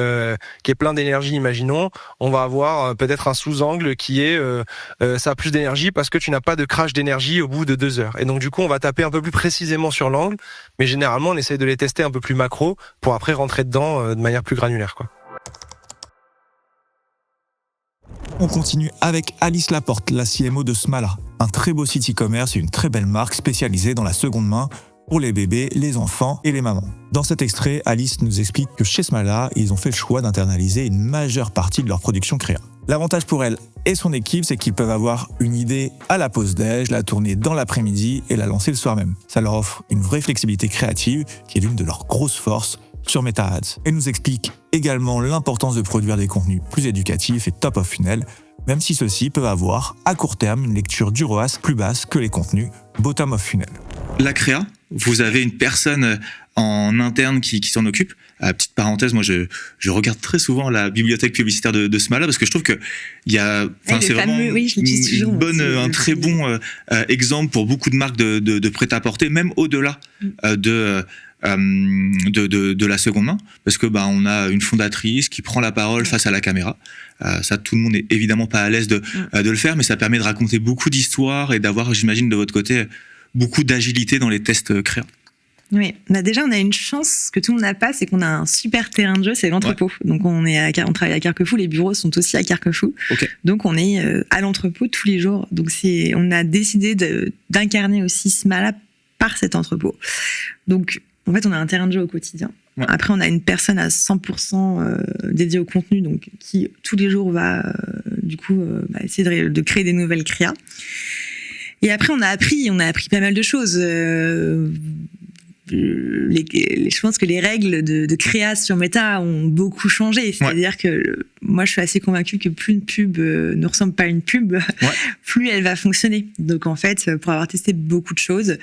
qui est plein d'énergie, imaginons, on va avoir peut-être un sous-angle qui est ça a plus d'énergie parce que tu n'as pas de crash d'énergie au bout de 2 heures. Et donc, du coup, on va taper un peu plus précisément sur l'angle, mais généralement, on essaye de les tester un peu plus macro pour après rentrer dedans de manière plus granulaire, quoi. On continue avec Alice Laporte, la CMO de Smala, un très beau site e-commerce et une très belle marque spécialisée dans la seconde main pour les bébés, les enfants et les mamans. Dans cet extrait, Alice nous explique que chez Smala, ils ont fait le choix d'internaliser une majeure partie de leur production créa. L'avantage pour elle et son équipe, c'est qu'ils peuvent avoir une idée à la pause déj, la tourner dans l'après-midi et la lancer le soir même. Ça leur offre une vraie flexibilité créative qui est l'une de leurs grosses forces sur Meta Ads. Elle nous explique également l'importance de produire des contenus plus éducatifs et top of funnel, même si ceux-ci peuvent avoir, à court terme, une lecture du ROAS plus basse que les contenus bottom of funnel. La créa, vous avez une personne en interne qui s'en occupe. Petite parenthèse, moi je regarde très souvent la bibliothèque publicitaire de Smala parce que je trouve que il y a, c'est vraiment un très bon exemple pour beaucoup de marques de prêt-à-porter, même au-delà de la seconde main, parce que on a une fondatrice qui prend la parole face à la caméra. Ça, tout le monde n'est évidemment pas à l'aise de le faire, mais ça permet de raconter beaucoup d'histoires et d'avoir, j'imagine, de votre côté, beaucoup d'agilité dans les tests créa. Oui, déjà on a une chance que tout le monde n'a pas, c'est qu'on a un super terrain de jeu, c'est l'entrepôt. Ouais. Donc on travaille à Carquefou, les bureaux sont aussi à Carquefou. Okay. Donc on est à l'entrepôt tous les jours. Donc on a décidé d'incarner aussi Smala par cet entrepôt. Donc en fait on a un terrain de jeu au quotidien. Ouais. Après on a une personne à 100% dédiée au contenu, donc qui tous les jours va essayer de créer des nouvelles créas. Et après on a appris pas mal de choses. Je pense que les règles de créa sur Meta ont beaucoup changé. C'est-à-dire que moi, je suis assez convaincue que plus une pub ne ressemble pas à une pub, plus elle va fonctionner. Donc, en fait, pour avoir testé beaucoup de choses,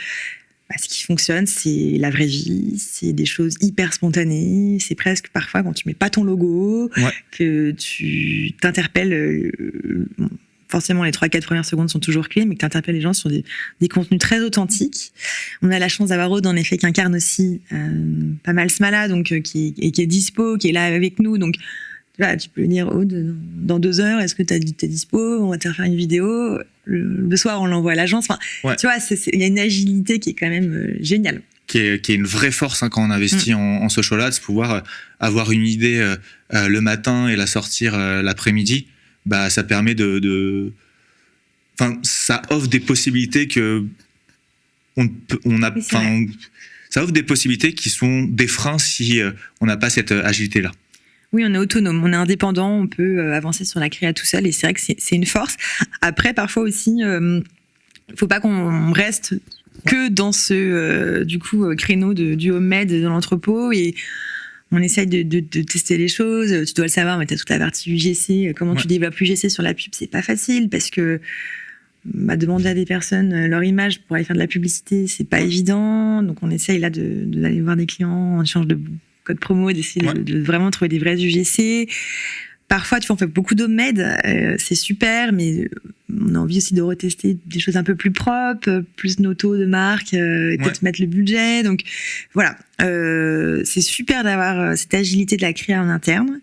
ce qui fonctionne, c'est la vraie vie, c'est des choses hyper spontanées, c'est presque parfois quand tu mets pas ton logo, que tu t'interpelles... Forcément, les 3-4 premières secondes sont toujours clés, mais que tu interpelles les gens sur des contenus très authentiques. On a la chance d'avoir Aude, en effet, qui incarne aussi pas mal Smala, donc qui est dispo, qui est là avec nous. Donc, là, tu peux lui dire, Aude, dans 2 heures, est-ce que t'es dispo? On va te faire une vidéo. Le soir, on l'envoie à l'agence. Enfin, tu vois, il y a une agilité qui est quand même géniale. Qui est une vraie force quand on investit en social ads, pouvoir avoir une idée le matin et la sortir l'après-midi. Ça permet ça offre des possibilités ça offre des possibilités qui sont des freins si on n'a pas cette agilité-là. Oui, on est autonome, on est indépendant, on peut avancer sur la créa tout seul et c'est vrai que c'est une force. Après, parfois aussi, faut pas qu'on reste que dans ce créneau du homemade dans l'entrepôt et on essaye de tester les choses. Tu dois le savoir, mais tu as toute la partie UGC. Comment tu développes UGC sur la pub, c'est pas facile parce que demander à des personnes leur image pour aller faire de la publicité, c'est pas évident. Donc on essaye là d'aller voir des clients en échange de code promo, d'essayer de vraiment trouver des vrais UGC. Parfois, tu vois, on fait beaucoup d'homemade, c'est super, mais on a envie aussi de retester des choses un peu plus propres, plus nos taux de marque, et peut-être mettre le budget. Donc voilà, c'est super d'avoir cette agilité de la créa en interne,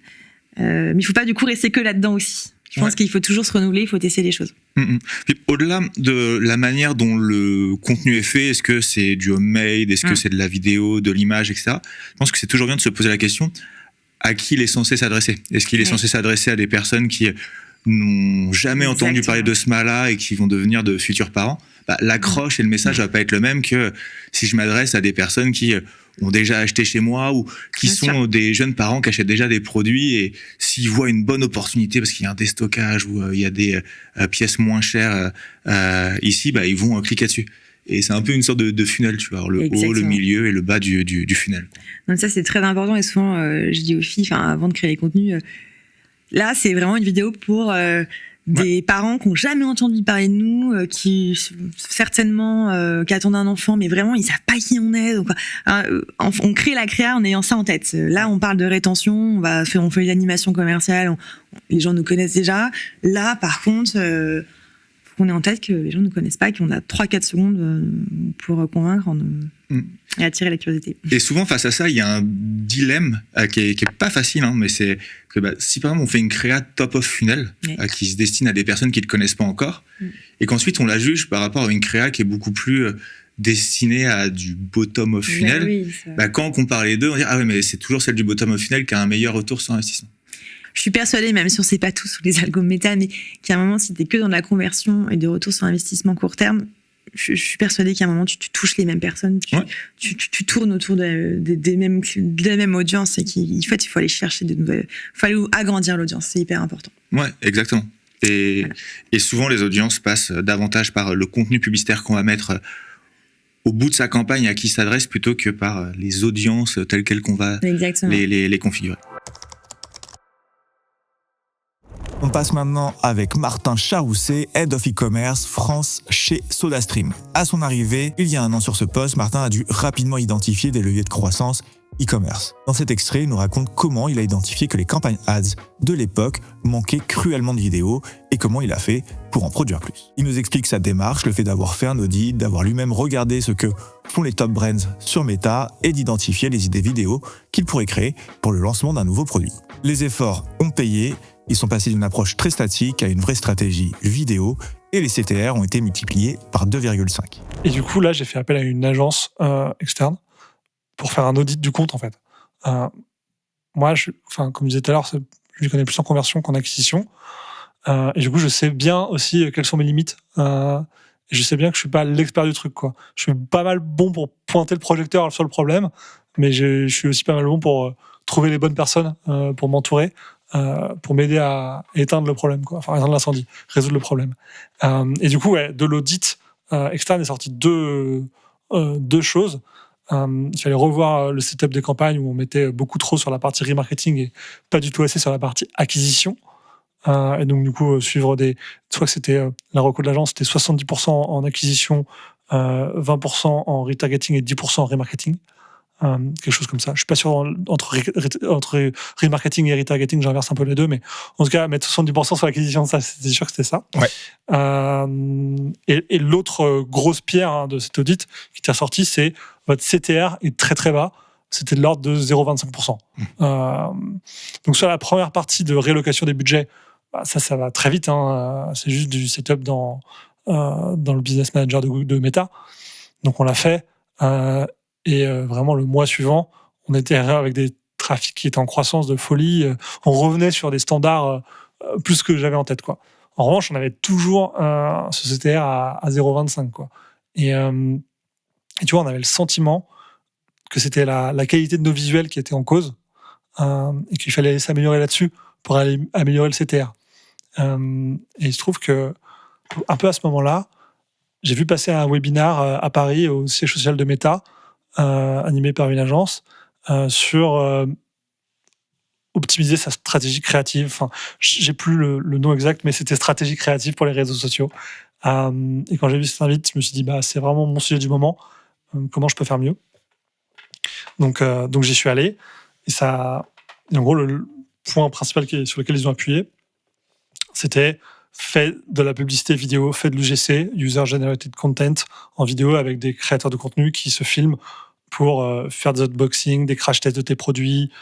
mais il faut pas du coup rester que là-dedans aussi. Je pense qu'il faut toujours se renouveler, il faut tester les choses. Puis, au-delà de la manière dont le contenu est fait, est-ce que c'est du homemade, est-ce que c'est de la vidéo, de l'image, etc. Je pense que c'est toujours bien de se poser la question à qui il est censé s'adresser. Est-ce qu'il est censé s'adresser à des personnes qui n'ont jamais entendu parler de Smala et qui vont devenir de futurs parents? L'accroche et le message va pas être le même que si je m'adresse à des personnes qui ont déjà acheté chez moi ou qui sont des jeunes parents qui achètent déjà des produits, et s'ils voient une bonne opportunité parce qu'il y a un déstockage ou il y a des pièces moins chères ici, ils vont cliquer dessus. Et c'est un peu une sorte de funnel, tu vois, le haut, le milieu et le bas du funnel. Donc ça, c'est très important, et souvent, je dis aux filles, avant de créer les contenus, là, c'est vraiment une vidéo pour des parents qui n'ont jamais entendu parler de nous, qui certainement qui attendent un enfant, mais vraiment, ils savent pas qui on est. Donc, on crée la créa en ayant ça en tête. Là, on parle de rétention, on fait une animation commerciale, les gens nous connaissent déjà. Là, par contre... on est en tête que les gens ne connaissent pas, qu'on a 3-4 secondes pour convaincre et attirer la curiosité. Et souvent, face à ça, il y a un dilemme qui est pas facile, mais c'est que si par exemple on fait une créa top of funnel qui se destine à des personnes qui ne connaissent pas encore, et qu'ensuite on la juge par rapport à une créa qui est beaucoup plus destinée à du bottom of funnel, quand on compare les deux, on dit ah ouais, mais c'est toujours celle du bottom of funnel qui a un meilleur retour sur investissement. Je suis persuadée, même si on ne sait pas tout sur les algos méta, mais qu'à un moment, si tu es que dans la conversion et de retour sur investissement court terme, je suis persuadée qu'à un moment, tu touches les mêmes personnes, tu tournes autour de la même audience, et il faut aller chercher de nouvelles... Il faut aller agrandir l'audience, c'est hyper important. Ouais, exactement. Et souvent, les audiences passent davantage par le contenu publicitaire qu'on va mettre au bout de sa campagne, à qui s'adresse, plutôt que par les audiences telles quelles qu'on va les configurer. On passe maintenant avec Martin Charousset, Head of E-Commerce France chez SodaStream. À son arrivée, il y a un an sur ce poste, Martin a dû rapidement identifier des leviers de croissance e-commerce. Dans cet extrait, il nous raconte comment il a identifié que les campagnes ads de l'époque manquaient cruellement de vidéos et comment il a fait pour en produire plus. Il nous explique sa démarche, le fait d'avoir fait un audit, d'avoir lui-même regardé ce que font les top brands sur Meta et d'identifier les idées vidéo qu'il pourrait créer pour le lancement d'un nouveau produit. Les efforts ont payé. Ils sont passés d'une approche très statique à une vraie stratégie vidéo, et les CTR ont été multipliés par 2,5. Et du coup, là, j'ai fait appel à une agence externe pour faire un audit du compte, en fait. Moi, comme je disais tout à l'heure, je connais plus en conversion qu'en acquisition. Et du coup, je sais bien aussi quelles sont mes limites. Et je sais bien que je suis pas l'expert du truc, quoi. Je suis pas mal bon pour pointer le projecteur sur le problème, mais je suis aussi pas mal bon pour trouver les bonnes personnes pour m'entourer. Pour m'aider à éteindre le problème, éteindre l'incendie, résoudre le problème. Et du coup, de l'audit externe est sorti deux choses. Il fallait revoir le setup des campagnes où on mettait beaucoup trop sur la partie remarketing et pas du tout assez sur la partie acquisition. Et donc, du coup, suivre soit que c'était la reco de l'agence, c'était 70% en acquisition, 20% en retargeting et 10% en remarketing. Quelque chose comme ça. Je suis pas sûr entre remarketing et retargeting, j'inverse un peu les deux, mais en tout cas, mettre 70% sur l'acquisition, ça, c'était sûr que c'était ça. Et l'autre grosse pierre de cet audit qui était ressorti, c'est votre CTR est très très bas. C'était de l'ordre de 0,25%. Donc sur la première partie de réallocation des budgets, ça va très vite. C'est juste du setup dans le business manager de Meta. Donc on l'a fait. Et vraiment, le mois suivant, on était avec des trafics qui étaient en croissance de folie. On revenait sur des standards plus que j'avais en tête, quoi. En revanche, on avait toujours ce CTR à 0,25, quoi. Et tu vois, on avait le sentiment que c'était la qualité de nos visuels qui était en cause et qu'il fallait s'améliorer là-dessus pour aller améliorer le CTR. Et il se trouve que, un peu à ce moment-là, j'ai vu passer un webinar à Paris au siège social de Meta, animé par une agence, sur optimiser sa stratégie créative. Enfin, j'ai plus le nom exact, mais c'était stratégie créative pour les réseaux sociaux. Et quand j'ai vu cette invite, je me suis dit, c'est vraiment mon sujet du moment. Comment je peux faire mieux? Donc j'y suis allé. Et en gros, le point principal sur lequel ils ont appuyé, c'était fait de la publicité vidéo, fait de l'UGC, User Generated Content, en vidéo avec des créateurs de contenu qui se filment pour faire des unboxings, des crash tests de tes produits,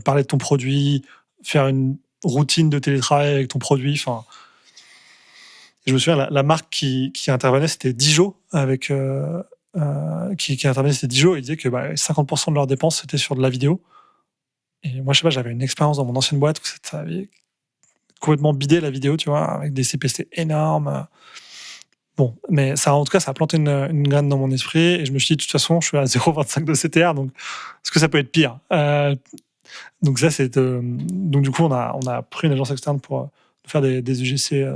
parler de ton produit, faire une routine de télétravail avec ton produit. Enfin, je me souviens, la marque qui intervenait, c'était Dijo, qui intervenait, c'était Dijo, et il disait que 50% de leurs dépenses, c'était sur de la vidéo. Et moi, je sais pas, j'avais une expérience dans mon ancienne boîte où ça avait complètement bidé la vidéo, tu vois, avec des CPC énormes. Bon, mais ça, en tout cas, ça a planté une graine dans mon esprit, et je me suis dit, de toute façon, je suis à 0,25 de CTR, donc est-ce que ça peut être pire? Donc ça, donc du coup, on a pris une agence externe pour faire des UGC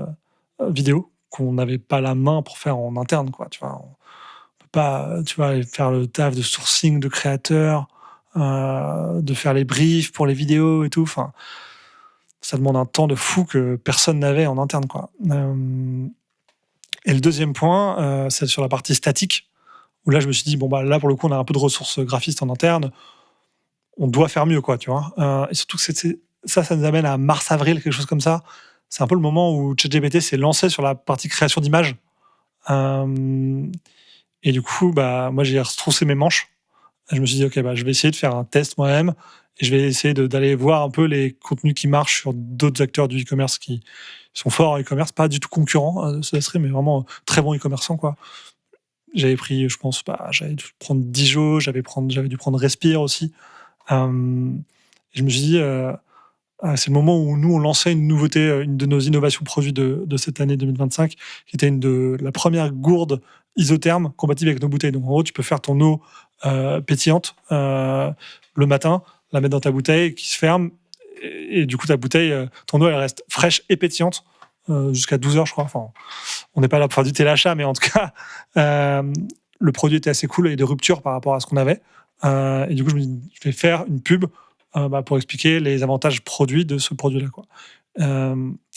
vidéo qu'on n'avait pas la main pour faire en interne, quoi. Tu vois, on peut pas, tu vois, aller faire le taf de sourcing de créateurs, de faire les briefs pour les vidéos et tout. Enfin, ça demande un temps de fou que personne n'avait en interne, quoi. Et le deuxième point, c'est sur la partie statique, où là, je me suis dit, là, pour le coup, on a un peu de ressources graphistes en interne, on doit faire mieux, quoi, tu vois. Et surtout que ça nous amène à mars-avril, quelque chose comme ça. C'est un peu le moment où ChatGPT s'est lancé sur la partie création d'images. Et du coup, moi, j'ai retroussé mes manches. Et je me suis dit, OK, je vais essayer de faire un test moi-même, et je vais essayer d'aller voir un peu les contenus qui marchent sur d'autres acteurs du e-commerce qui sont forts en e-commerce, pas du tout concurrents de SodaStream, mais vraiment très bons e-commerçants, quoi. J'avais pris, je pense, j'avais dû prendre Dijo, j'avais dû prendre Respire aussi. Et je me suis dit, c'est le moment où nous, on lançait une nouveauté, une de nos innovations produits de cette année 2025, qui était la première gourde isotherme compatible avec nos bouteilles. Donc, en gros, tu peux faire ton eau pétillante le matin, la mettre dans ta bouteille qui se ferme, et du coup, ta bouteille, ton eau, elle reste fraîche et pétillante jusqu'à 12 heures, je crois. Enfin, on n'est pas là pour faire du téléachat, mais en tout cas, le produit était assez cool et de rupture par rapport à ce qu'on avait. Et du coup, je me dis, je vais faire une pub pour expliquer les avantages produits de ce produit-là, quoi.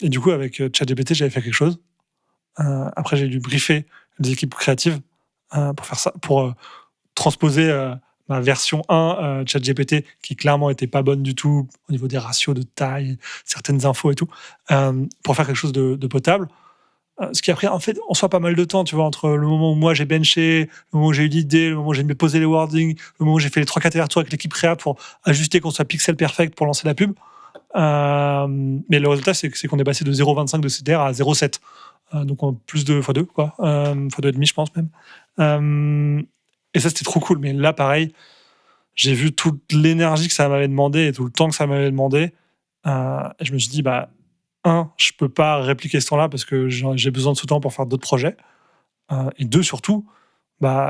Et du coup, avec ChatGPT, j'avais fait quelque chose. Après, j'ai dû briefer des équipes créatives pour faire ça, pour transposer ma version 1 ChatGPT, qui clairement n'était pas bonne du tout au niveau des ratios de taille, certaines infos et tout, pour faire quelque chose de potable. Ce qui a pris en fait en soi pas mal de temps, tu vois, entre le moment où moi j'ai benché, le moment où j'ai eu l'idée, le moment où j'ai posé les wordings, le moment où j'ai fait les 3-4 allers-retours avec l'équipe créa pour ajuster qu'on soit pixel perfect pour lancer la pub. Mais le résultat, c'est qu'on est passé de 0,25 de CTR à 0,7. Donc en plus de x2, quoi. x2,5, je pense même. Et ça, c'était trop cool. Mais là, pareil, j'ai vu toute l'énergie que ça m'avait demandé et tout le temps que ça m'avait demandé. Et je me suis dit, je peux pas répliquer ce temps-là parce que j'ai besoin de ce temps pour faire d'autres projets. Et deux, surtout,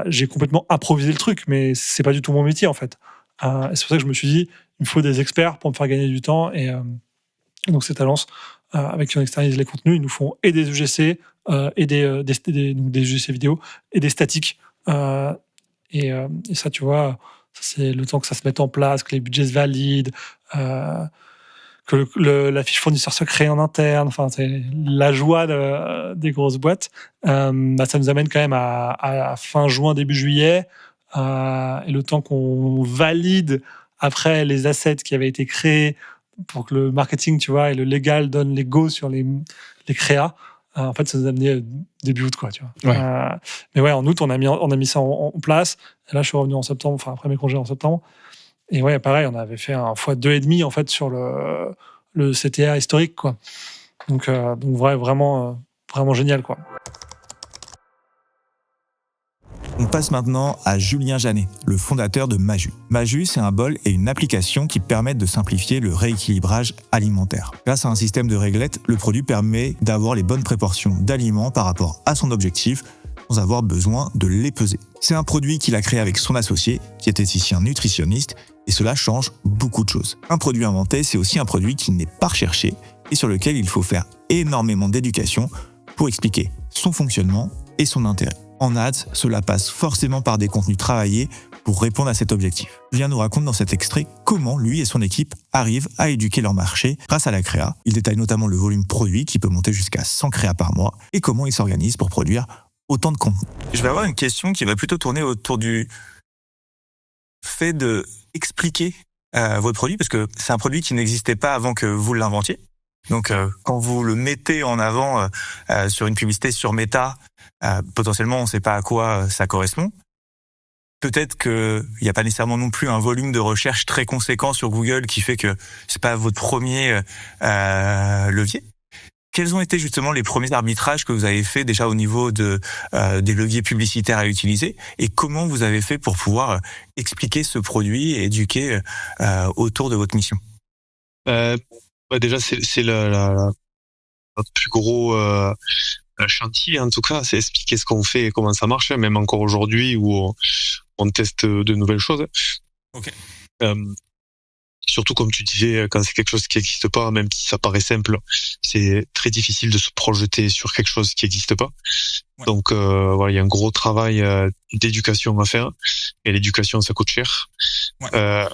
j'ai complètement improvisé le truc, mais c'est pas du tout mon métier, en fait. Et c'est pour ça que je me suis dit, il me faut des experts pour me faire gagner du temps. Et donc, cette agence, avec qui on externalise les contenus, ils nous font et des UGC, et des UGC vidéo, et des statiques. Et ça, tu vois, ça, c'est le temps que ça se mette en place, que les budgets se valident, que la fiche fournisseur se crée en interne. Enfin, c'est la joie des grosses boîtes. Ça nous amène quand même à fin juin, début juillet, et le temps qu'on valide après les assets qui avaient été créés pour que le marketing, tu vois, et le légal donnent les go sur les créas. En fait, ça nous a amené début août, quoi, tu vois. Ouais. Mais ouais, en août, on a mis ça en place. Et là, je suis revenu en septembre, enfin après mes congés en septembre. Et ouais, pareil, on avait fait un x2,5 en fait sur le CTA historique, quoi. Donc vraiment génial, quoi. On passe maintenant à Julien Janet, le fondateur de Maju. Maju, c'est un bol et une application qui permettent de simplifier le rééquilibrage alimentaire. Grâce à un système de réglettes, le produit permet d'avoir les bonnes proportions d'aliments par rapport à son objectif, sans avoir besoin de les peser. C'est un produit qu'il a créé avec son associé, qui était ici un nutritionniste, et cela change beaucoup de choses. Un produit inventé, c'est aussi un produit qui n'est pas recherché et sur lequel il faut faire énormément d'éducation pour expliquer son fonctionnement et son intérêt. En ads, cela passe forcément par des contenus travaillés pour répondre à cet objectif. Julien nous raconte dans cet extrait comment lui et son équipe arrivent à éduquer leur marché grâce à la créa. Il détaille notamment le volume produit qui peut monter jusqu'à 100 créas par mois et comment ils s'organisent pour produire autant de contenu. Je vais avoir une question qui va plutôt tourner autour du fait de expliquer votre produit, parce que c'est un produit qui n'existait pas avant que vous l'inventiez. Donc, quand vous le mettez en avant sur une publicité sur Meta, potentiellement, on ne sait pas à quoi ça correspond. Peut-être qu'il n'y a pas nécessairement non plus un volume de recherche très conséquent sur Google qui fait que c'est pas votre premier levier. Quels ont été justement les premiers arbitrages que vous avez fait déjà au niveau des leviers publicitaires à utiliser, et comment vous avez fait pour pouvoir expliquer ce produit et éduquer autour de votre mission? Déjà, c'est notre plus gros chantier, en tout cas, c'est expliquer ce qu'on fait et comment ça marche, même encore aujourd'hui où on teste de nouvelles choses. Ok. Surtout, comme tu disais, quand c'est quelque chose qui n'existe pas, même si ça paraît simple, c'est très difficile de se projeter sur quelque chose qui n'existe pas. Ouais. Donc, voilà, il y a un gros travail d'éducation à faire. Et l'éducation, ça coûte cher. Ouais.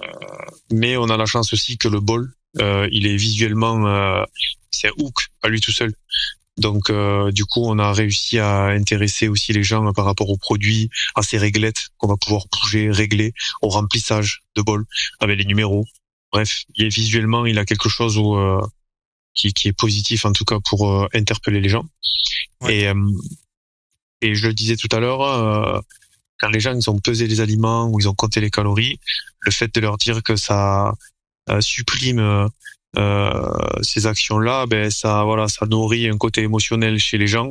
Mais on a la chance aussi que le bol, il est visuellement, c'est un hook à lui tout seul. Donc, du coup, on a réussi à intéresser aussi les gens par rapport aux produits, à ces réglettes qu'on va pouvoir bouger, régler, au remplissage de bol avec les numéros. Bref, visuellement, il a quelque chose qui est positif, en tout cas, pour interpeller les gens. Ouais. Et je le disais tout à l'heure, quand les gens ils ont pesé les aliments ou ils ont compté les calories, le fait de leur dire que ça supprime ces actions-là, ça nourrit un côté émotionnel chez les gens,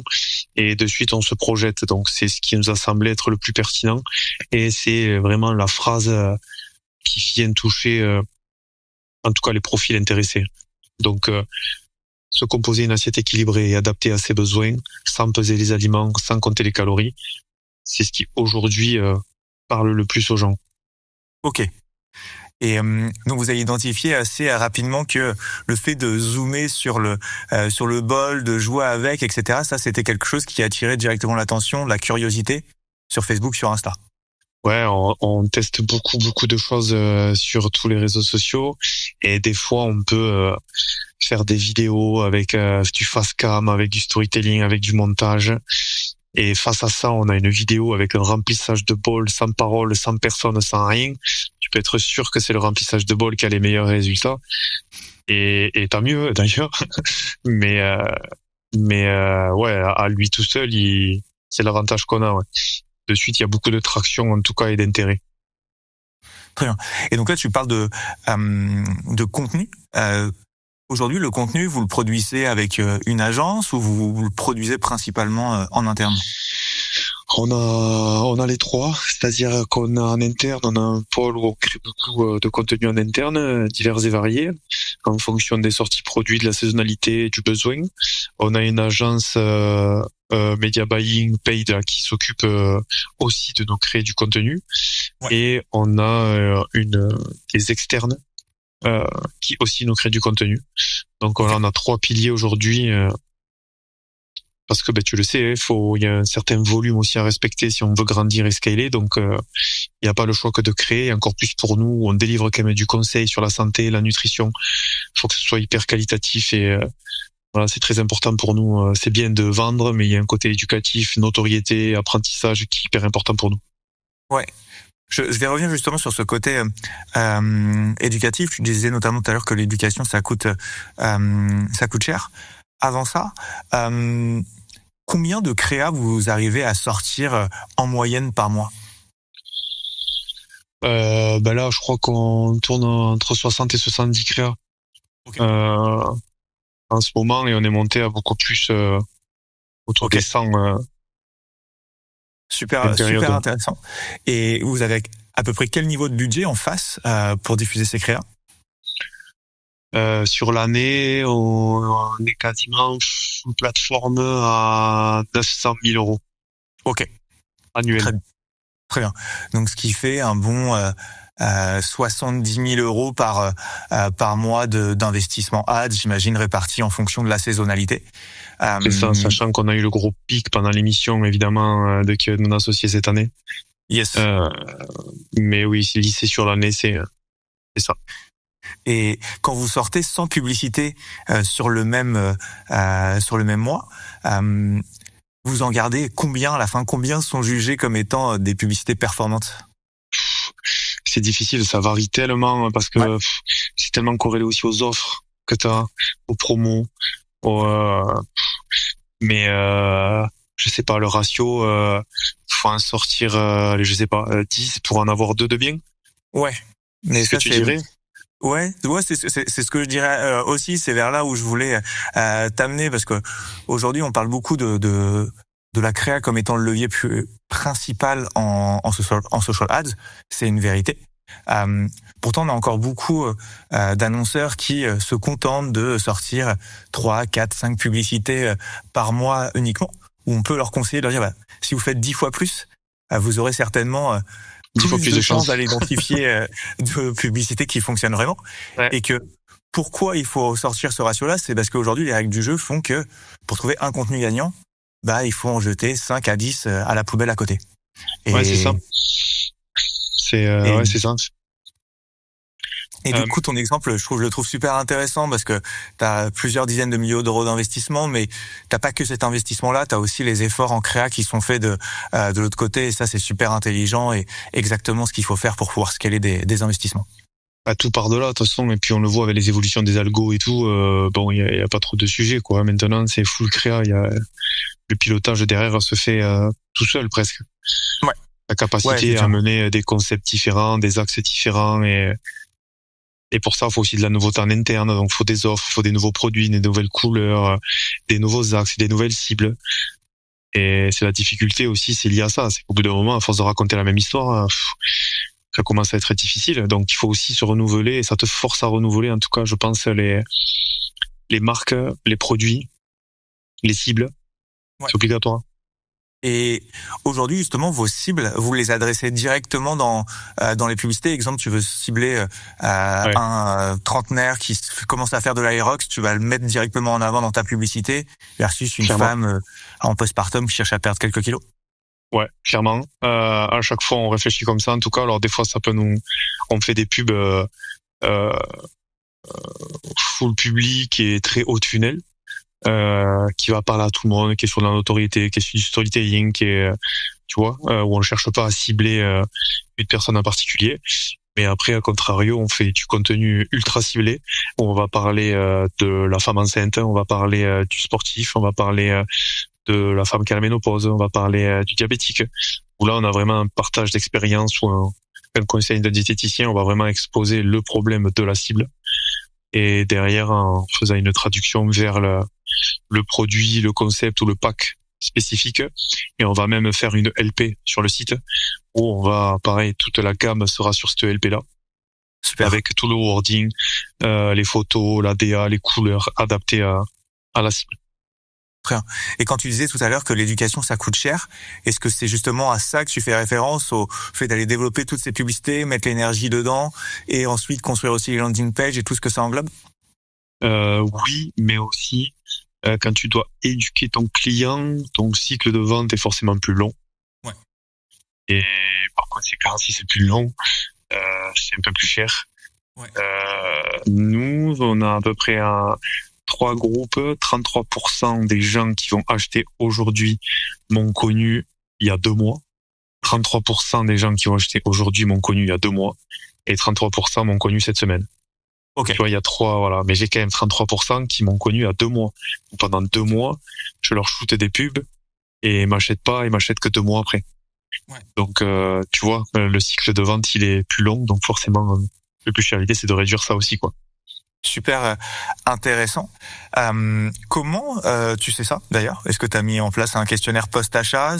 et de suite on se projette. Donc c'est ce qui nous a semblé être le plus pertinent, et c'est vraiment la phrase qui vient toucher en tout cas les profils intéressés. Donc se composer une assiette équilibrée et adaptée à ses besoins, sans peser les aliments, sans compter les calories, c'est ce qui aujourd'hui parle le plus aux gens. Ok. Et donc vous avez identifié assez rapidement que le fait de zoomer sur le bol, de jouer avec, etc., ça c'était quelque chose qui attirait directement l'attention, la curiosité sur Facebook, sur Insta. Ouais, on teste beaucoup de choses sur tous les réseaux sociaux, et des fois on peut faire des vidéos avec du fast cam, avec du storytelling, avec du montage. Et face à ça, on a une vidéo avec un remplissage de bol sans parole, sans personne, sans rien. Tu peux être sûr que c'est le remplissage de bol qui a les meilleurs résultats. Et tant mieux d'ailleurs. mais ouais, à lui tout seul, c'est l'avantage qu'on a. Ouais. De suite, il y a beaucoup de traction en tout cas et d'intérêt. Très bien. Et donc là, tu parles de contenu. Aujourd'hui, le contenu, vous le produisez avec une agence ou vous le produisez principalement en interne? On a les trois, c'est-à-dire qu'on a en interne, on a un pôle où on crée beaucoup de contenu en interne, divers et variés, en fonction des sorties produits, de la saisonnalité, du besoin. On a une agence media buying paid qui s'occupe aussi de nous créer du contenu. Ouais. Et on a des externes qui aussi nous créent du contenu. Donc on a trois piliers aujourd'hui. Parce que tu le sais, il y a un certain volume aussi à respecter si on veut grandir et scaler. Donc il n'y a pas le choix que de créer. Encore plus pour nous, on délivre quand même du conseil sur la santé, la nutrition. Il faut que ce soit hyper qualitatif, et voilà, c'est très important pour nous. C'est bien de vendre, mais il y a un côté éducatif, notoriété, apprentissage qui est hyper important pour nous. Ouais. Je vais revenir justement sur ce côté éducatif. Tu disais notamment tout à l'heure que l'éducation ça coûte cher. Avant ça, combien de créas vous arrivez à sortir en moyenne par mois? Là, je crois qu'on tourne entre 60 et 70 créas. Okay. En ce moment, et on est monté à beaucoup plus autour des 100. Super intéressant. Et vous avez à peu près quel niveau de budget en face pour diffuser ces créas? Sur l'année, on est quasiment une plateforme à 900 000 euros. Ok. Annuel. Très bien. Donc, ce qui fait un bon 70 000 euros par mois d'investissement ads, j'imagine, réparti en fonction de la saisonnalité. C'est ça, sachant qu'on a eu le gros pic pendant l'émission, évidemment, de mon associé cette année. Yes. Mais oui, lisser sur l'année, c'est ça. Et quand vous sortez sans publicité sur le même mois, vous en gardez combien à la fin? Combien sont jugés comme étant des publicités performantes? C'est difficile, ça varie tellement parce que c'est tellement corrélé aussi aux offres que tu as, aux promos, mais je sais pas, le ratio, faut en sortir, je sais pas, 10 pour en avoir 2 de bien. Ouais. Mais c'est ce que tu dirais? Ouais, c'est ce que je dirais aussi. C'est vers là où je voulais t'amener, parce que aujourd'hui on parle beaucoup de la créa comme étant le levier principal en social ads. C'est une vérité. Pourtant, on a encore beaucoup d'annonceurs qui se contentent de sortir 3, 4, 5 publicités par mois uniquement, où on peut leur conseiller de leur dire si vous faites 10 fois plus, vous aurez certainement plus de chances d'aller identifier de publicités qui fonctionnent vraiment. Ouais. Et que pourquoi il faut sortir ce ratio-là, c'est parce qu'aujourd'hui, les règles du jeu font que pour trouver un contenu gagnant, il faut en jeter 5 à 10 à la poubelle à côté. Ouais, c'est ça. C'est ça. Et du coup, ton exemple, je le trouve super intéressant parce que tu as plusieurs dizaines de millions d'euros d'investissement, mais t'as pas que cet investissement-là, tu as aussi les efforts en créa qui sont faits de l'autre côté, et ça, c'est super intelligent et exactement ce qu'il faut faire pour pouvoir scaler des investissements. Tout part de là, de toute façon, et puis on le voit avec les évolutions des algos et tout, il y a pas trop de sujets, quoi. Maintenant, c'est full créa, le pilotage derrière se fait tout seul, presque. Ouais. La capacité à mener des concepts différents, des axes différents, et pour ça, il faut aussi de la nouveauté en interne. Donc, il faut des offres, il faut des nouveaux produits, des nouvelles couleurs, des nouveaux axes, des nouvelles cibles. Et c'est la difficulté aussi, c'est lié à ça. C'est qu'au bout d'un moment, à force de raconter la même histoire, ça commence à être difficile. Donc, il faut aussi se renouveler, et ça te force à renouveler. En tout cas, je pense les marques, les produits, les cibles. Ouais. C'est obligatoire. Et aujourd'hui, justement, vos cibles, vous les adressez directement dans les publicités. Exemple, tu veux cibler un trentenaire qui commence à faire de l'aérox, tu vas le mettre directement en avant dans ta publicité versus une femme en postpartum qui cherche à perdre quelques kilos. Ouais, clairement. À chaque fois, on réfléchit comme ça. En tout cas, alors des fois, ça peut on fait des pubs full public et très haut tunnel. Qui va parler à tout le monde, qui est sur la notoriété, qui est sur du storytelling, qui est, tu vois, où on ne cherche pas à cibler une personne en particulier. Mais après, à contrario, on fait du contenu ultra ciblé, où on va parler de la femme enceinte, on va parler du sportif, on va parler de la femme qui a la ménopause, on va parler du diabétique, où là, on a vraiment un partage d'expérience ou un conseil d'un diététicien, on va vraiment exposer le problème de la cible. Et derrière, en faisant une traduction vers le produit, le concept ou le pack spécifique, et on va même faire une LP sur le site où on va, pareil, toute la gamme sera sur cette LP là. Super. Avec tout le wording, les photos, la DA, les couleurs adaptées à la cible. Très bien. Et quand tu disais tout à l'heure que l'éducation ça coûte cher, est-ce que c'est justement à ça que tu fais référence, au fait d'aller développer toutes ces publicités, mettre l'énergie dedans et ensuite construire aussi les landing pages et tout ce que ça englobe? Oui, mais aussi quand tu dois éduquer ton client, ton cycle de vente est forcément plus long. Ouais. Et par conséquent, si c'est plus long, c'est un peu plus cher. Ouais. Nous, on a à peu près 3 groupes, 33% des gens qui vont acheter aujourd'hui m'ont connu il y a 2 mois. 33% des gens qui vont acheter aujourd'hui m'ont connu il y a 2 mois. Et 33% m'ont connu cette semaine. Ok. Tu vois, il y a 3, voilà. Mais j'ai quand même 33% qui m'ont connu il y a 2 mois. Pendant 2 mois, je leur shoote des pubs et ils m'achètent que 2 mois après. Ouais. Donc, tu vois, le cycle de vente, il est plus long. Donc, forcément, le plus cher, l'idée, c'est de réduire ça aussi, quoi. Super intéressant. Comment tu sais ça d'ailleurs? Est-ce que tu as mis en place un questionnaire post-achat?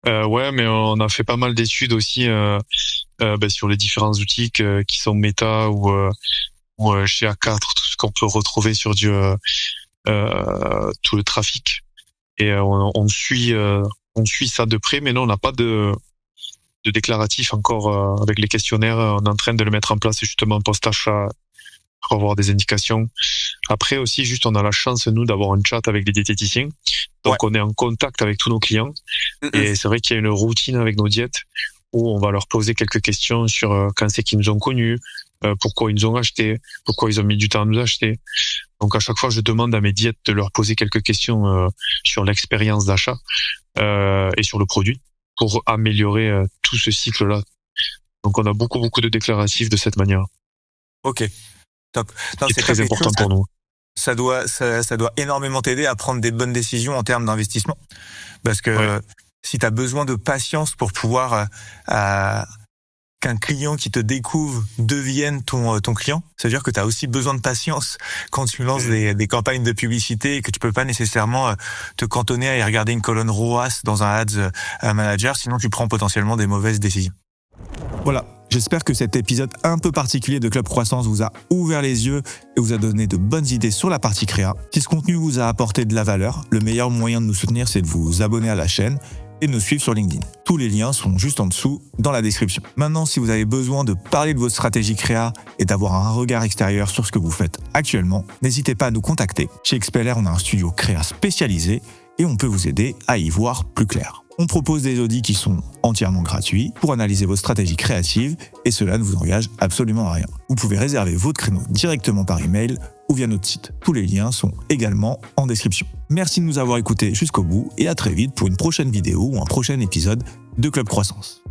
Ouais, mais on a fait pas mal d'études aussi sur les différents outils qui sont Meta ou chez A4, tout ce qu'on peut retrouver sur tout le trafic. Et on suit ça de près, mais non, on n'a pas de déclaratif encore avec les questionnaires. On est en train de le mettre en place justement post-achat pour avoir des indications. Après aussi, juste on a la chance, nous, d'avoir un chat avec les diététiciens. Donc on est en contact avec tous nos clients. Et c'est vrai qu'il y a une routine avec nos diètes où on va leur poser quelques questions sur quand c'est qu'ils nous ont connus, pourquoi ils nous ont acheté, pourquoi ils ont mis du temps à nous acheter. Donc à chaque fois, je demande à mes diètes de leur poser quelques questions sur l'expérience d'achat et sur le produit pour améliorer tout ce cycle-là. Donc on a beaucoup de déclaratifs de cette manière. Ok, top. Non, c'est très important pour nous. Ça doit énormément t'aider à prendre des bonnes décisions en termes d'investissement. Parce que si tu as besoin de patience pour pouvoir qu'un client qui te découvre devienne ton client, ça veut dire que tu as aussi besoin de patience quand tu lances des campagnes de publicité et que tu peux pas nécessairement te cantonner à y regarder une colonne ROAS dans un ads manager, sinon tu prends potentiellement des mauvaises décisions. Voilà. J'espère que cet épisode un peu particulier de Club Croissance vous a ouvert les yeux et vous a donné de bonnes idées sur la partie créa. Si ce contenu vous a apporté de la valeur, le meilleur moyen de nous soutenir, c'est de vous abonner à la chaîne et de nous suivre sur LinkedIn. Tous les liens sont juste en dessous dans la description. Maintenant, si vous avez besoin de parler de votre stratégie créa et d'avoir un regard extérieur sur ce que vous faites actuellement, n'hésitez pas à nous contacter. Chez Expeller, on a un studio créa spécialisé et on peut vous aider à y voir plus clair. On propose des audits qui sont entièrement gratuits pour analyser vos stratégies créatives et cela ne vous engage absolument à rien. Vous pouvez réserver votre créneau directement par email ou via notre site. Tous les liens sont également en description. Merci de nous avoir écoutés jusqu'au bout et à très vite pour une prochaine vidéo ou un prochain épisode de Club Croissance.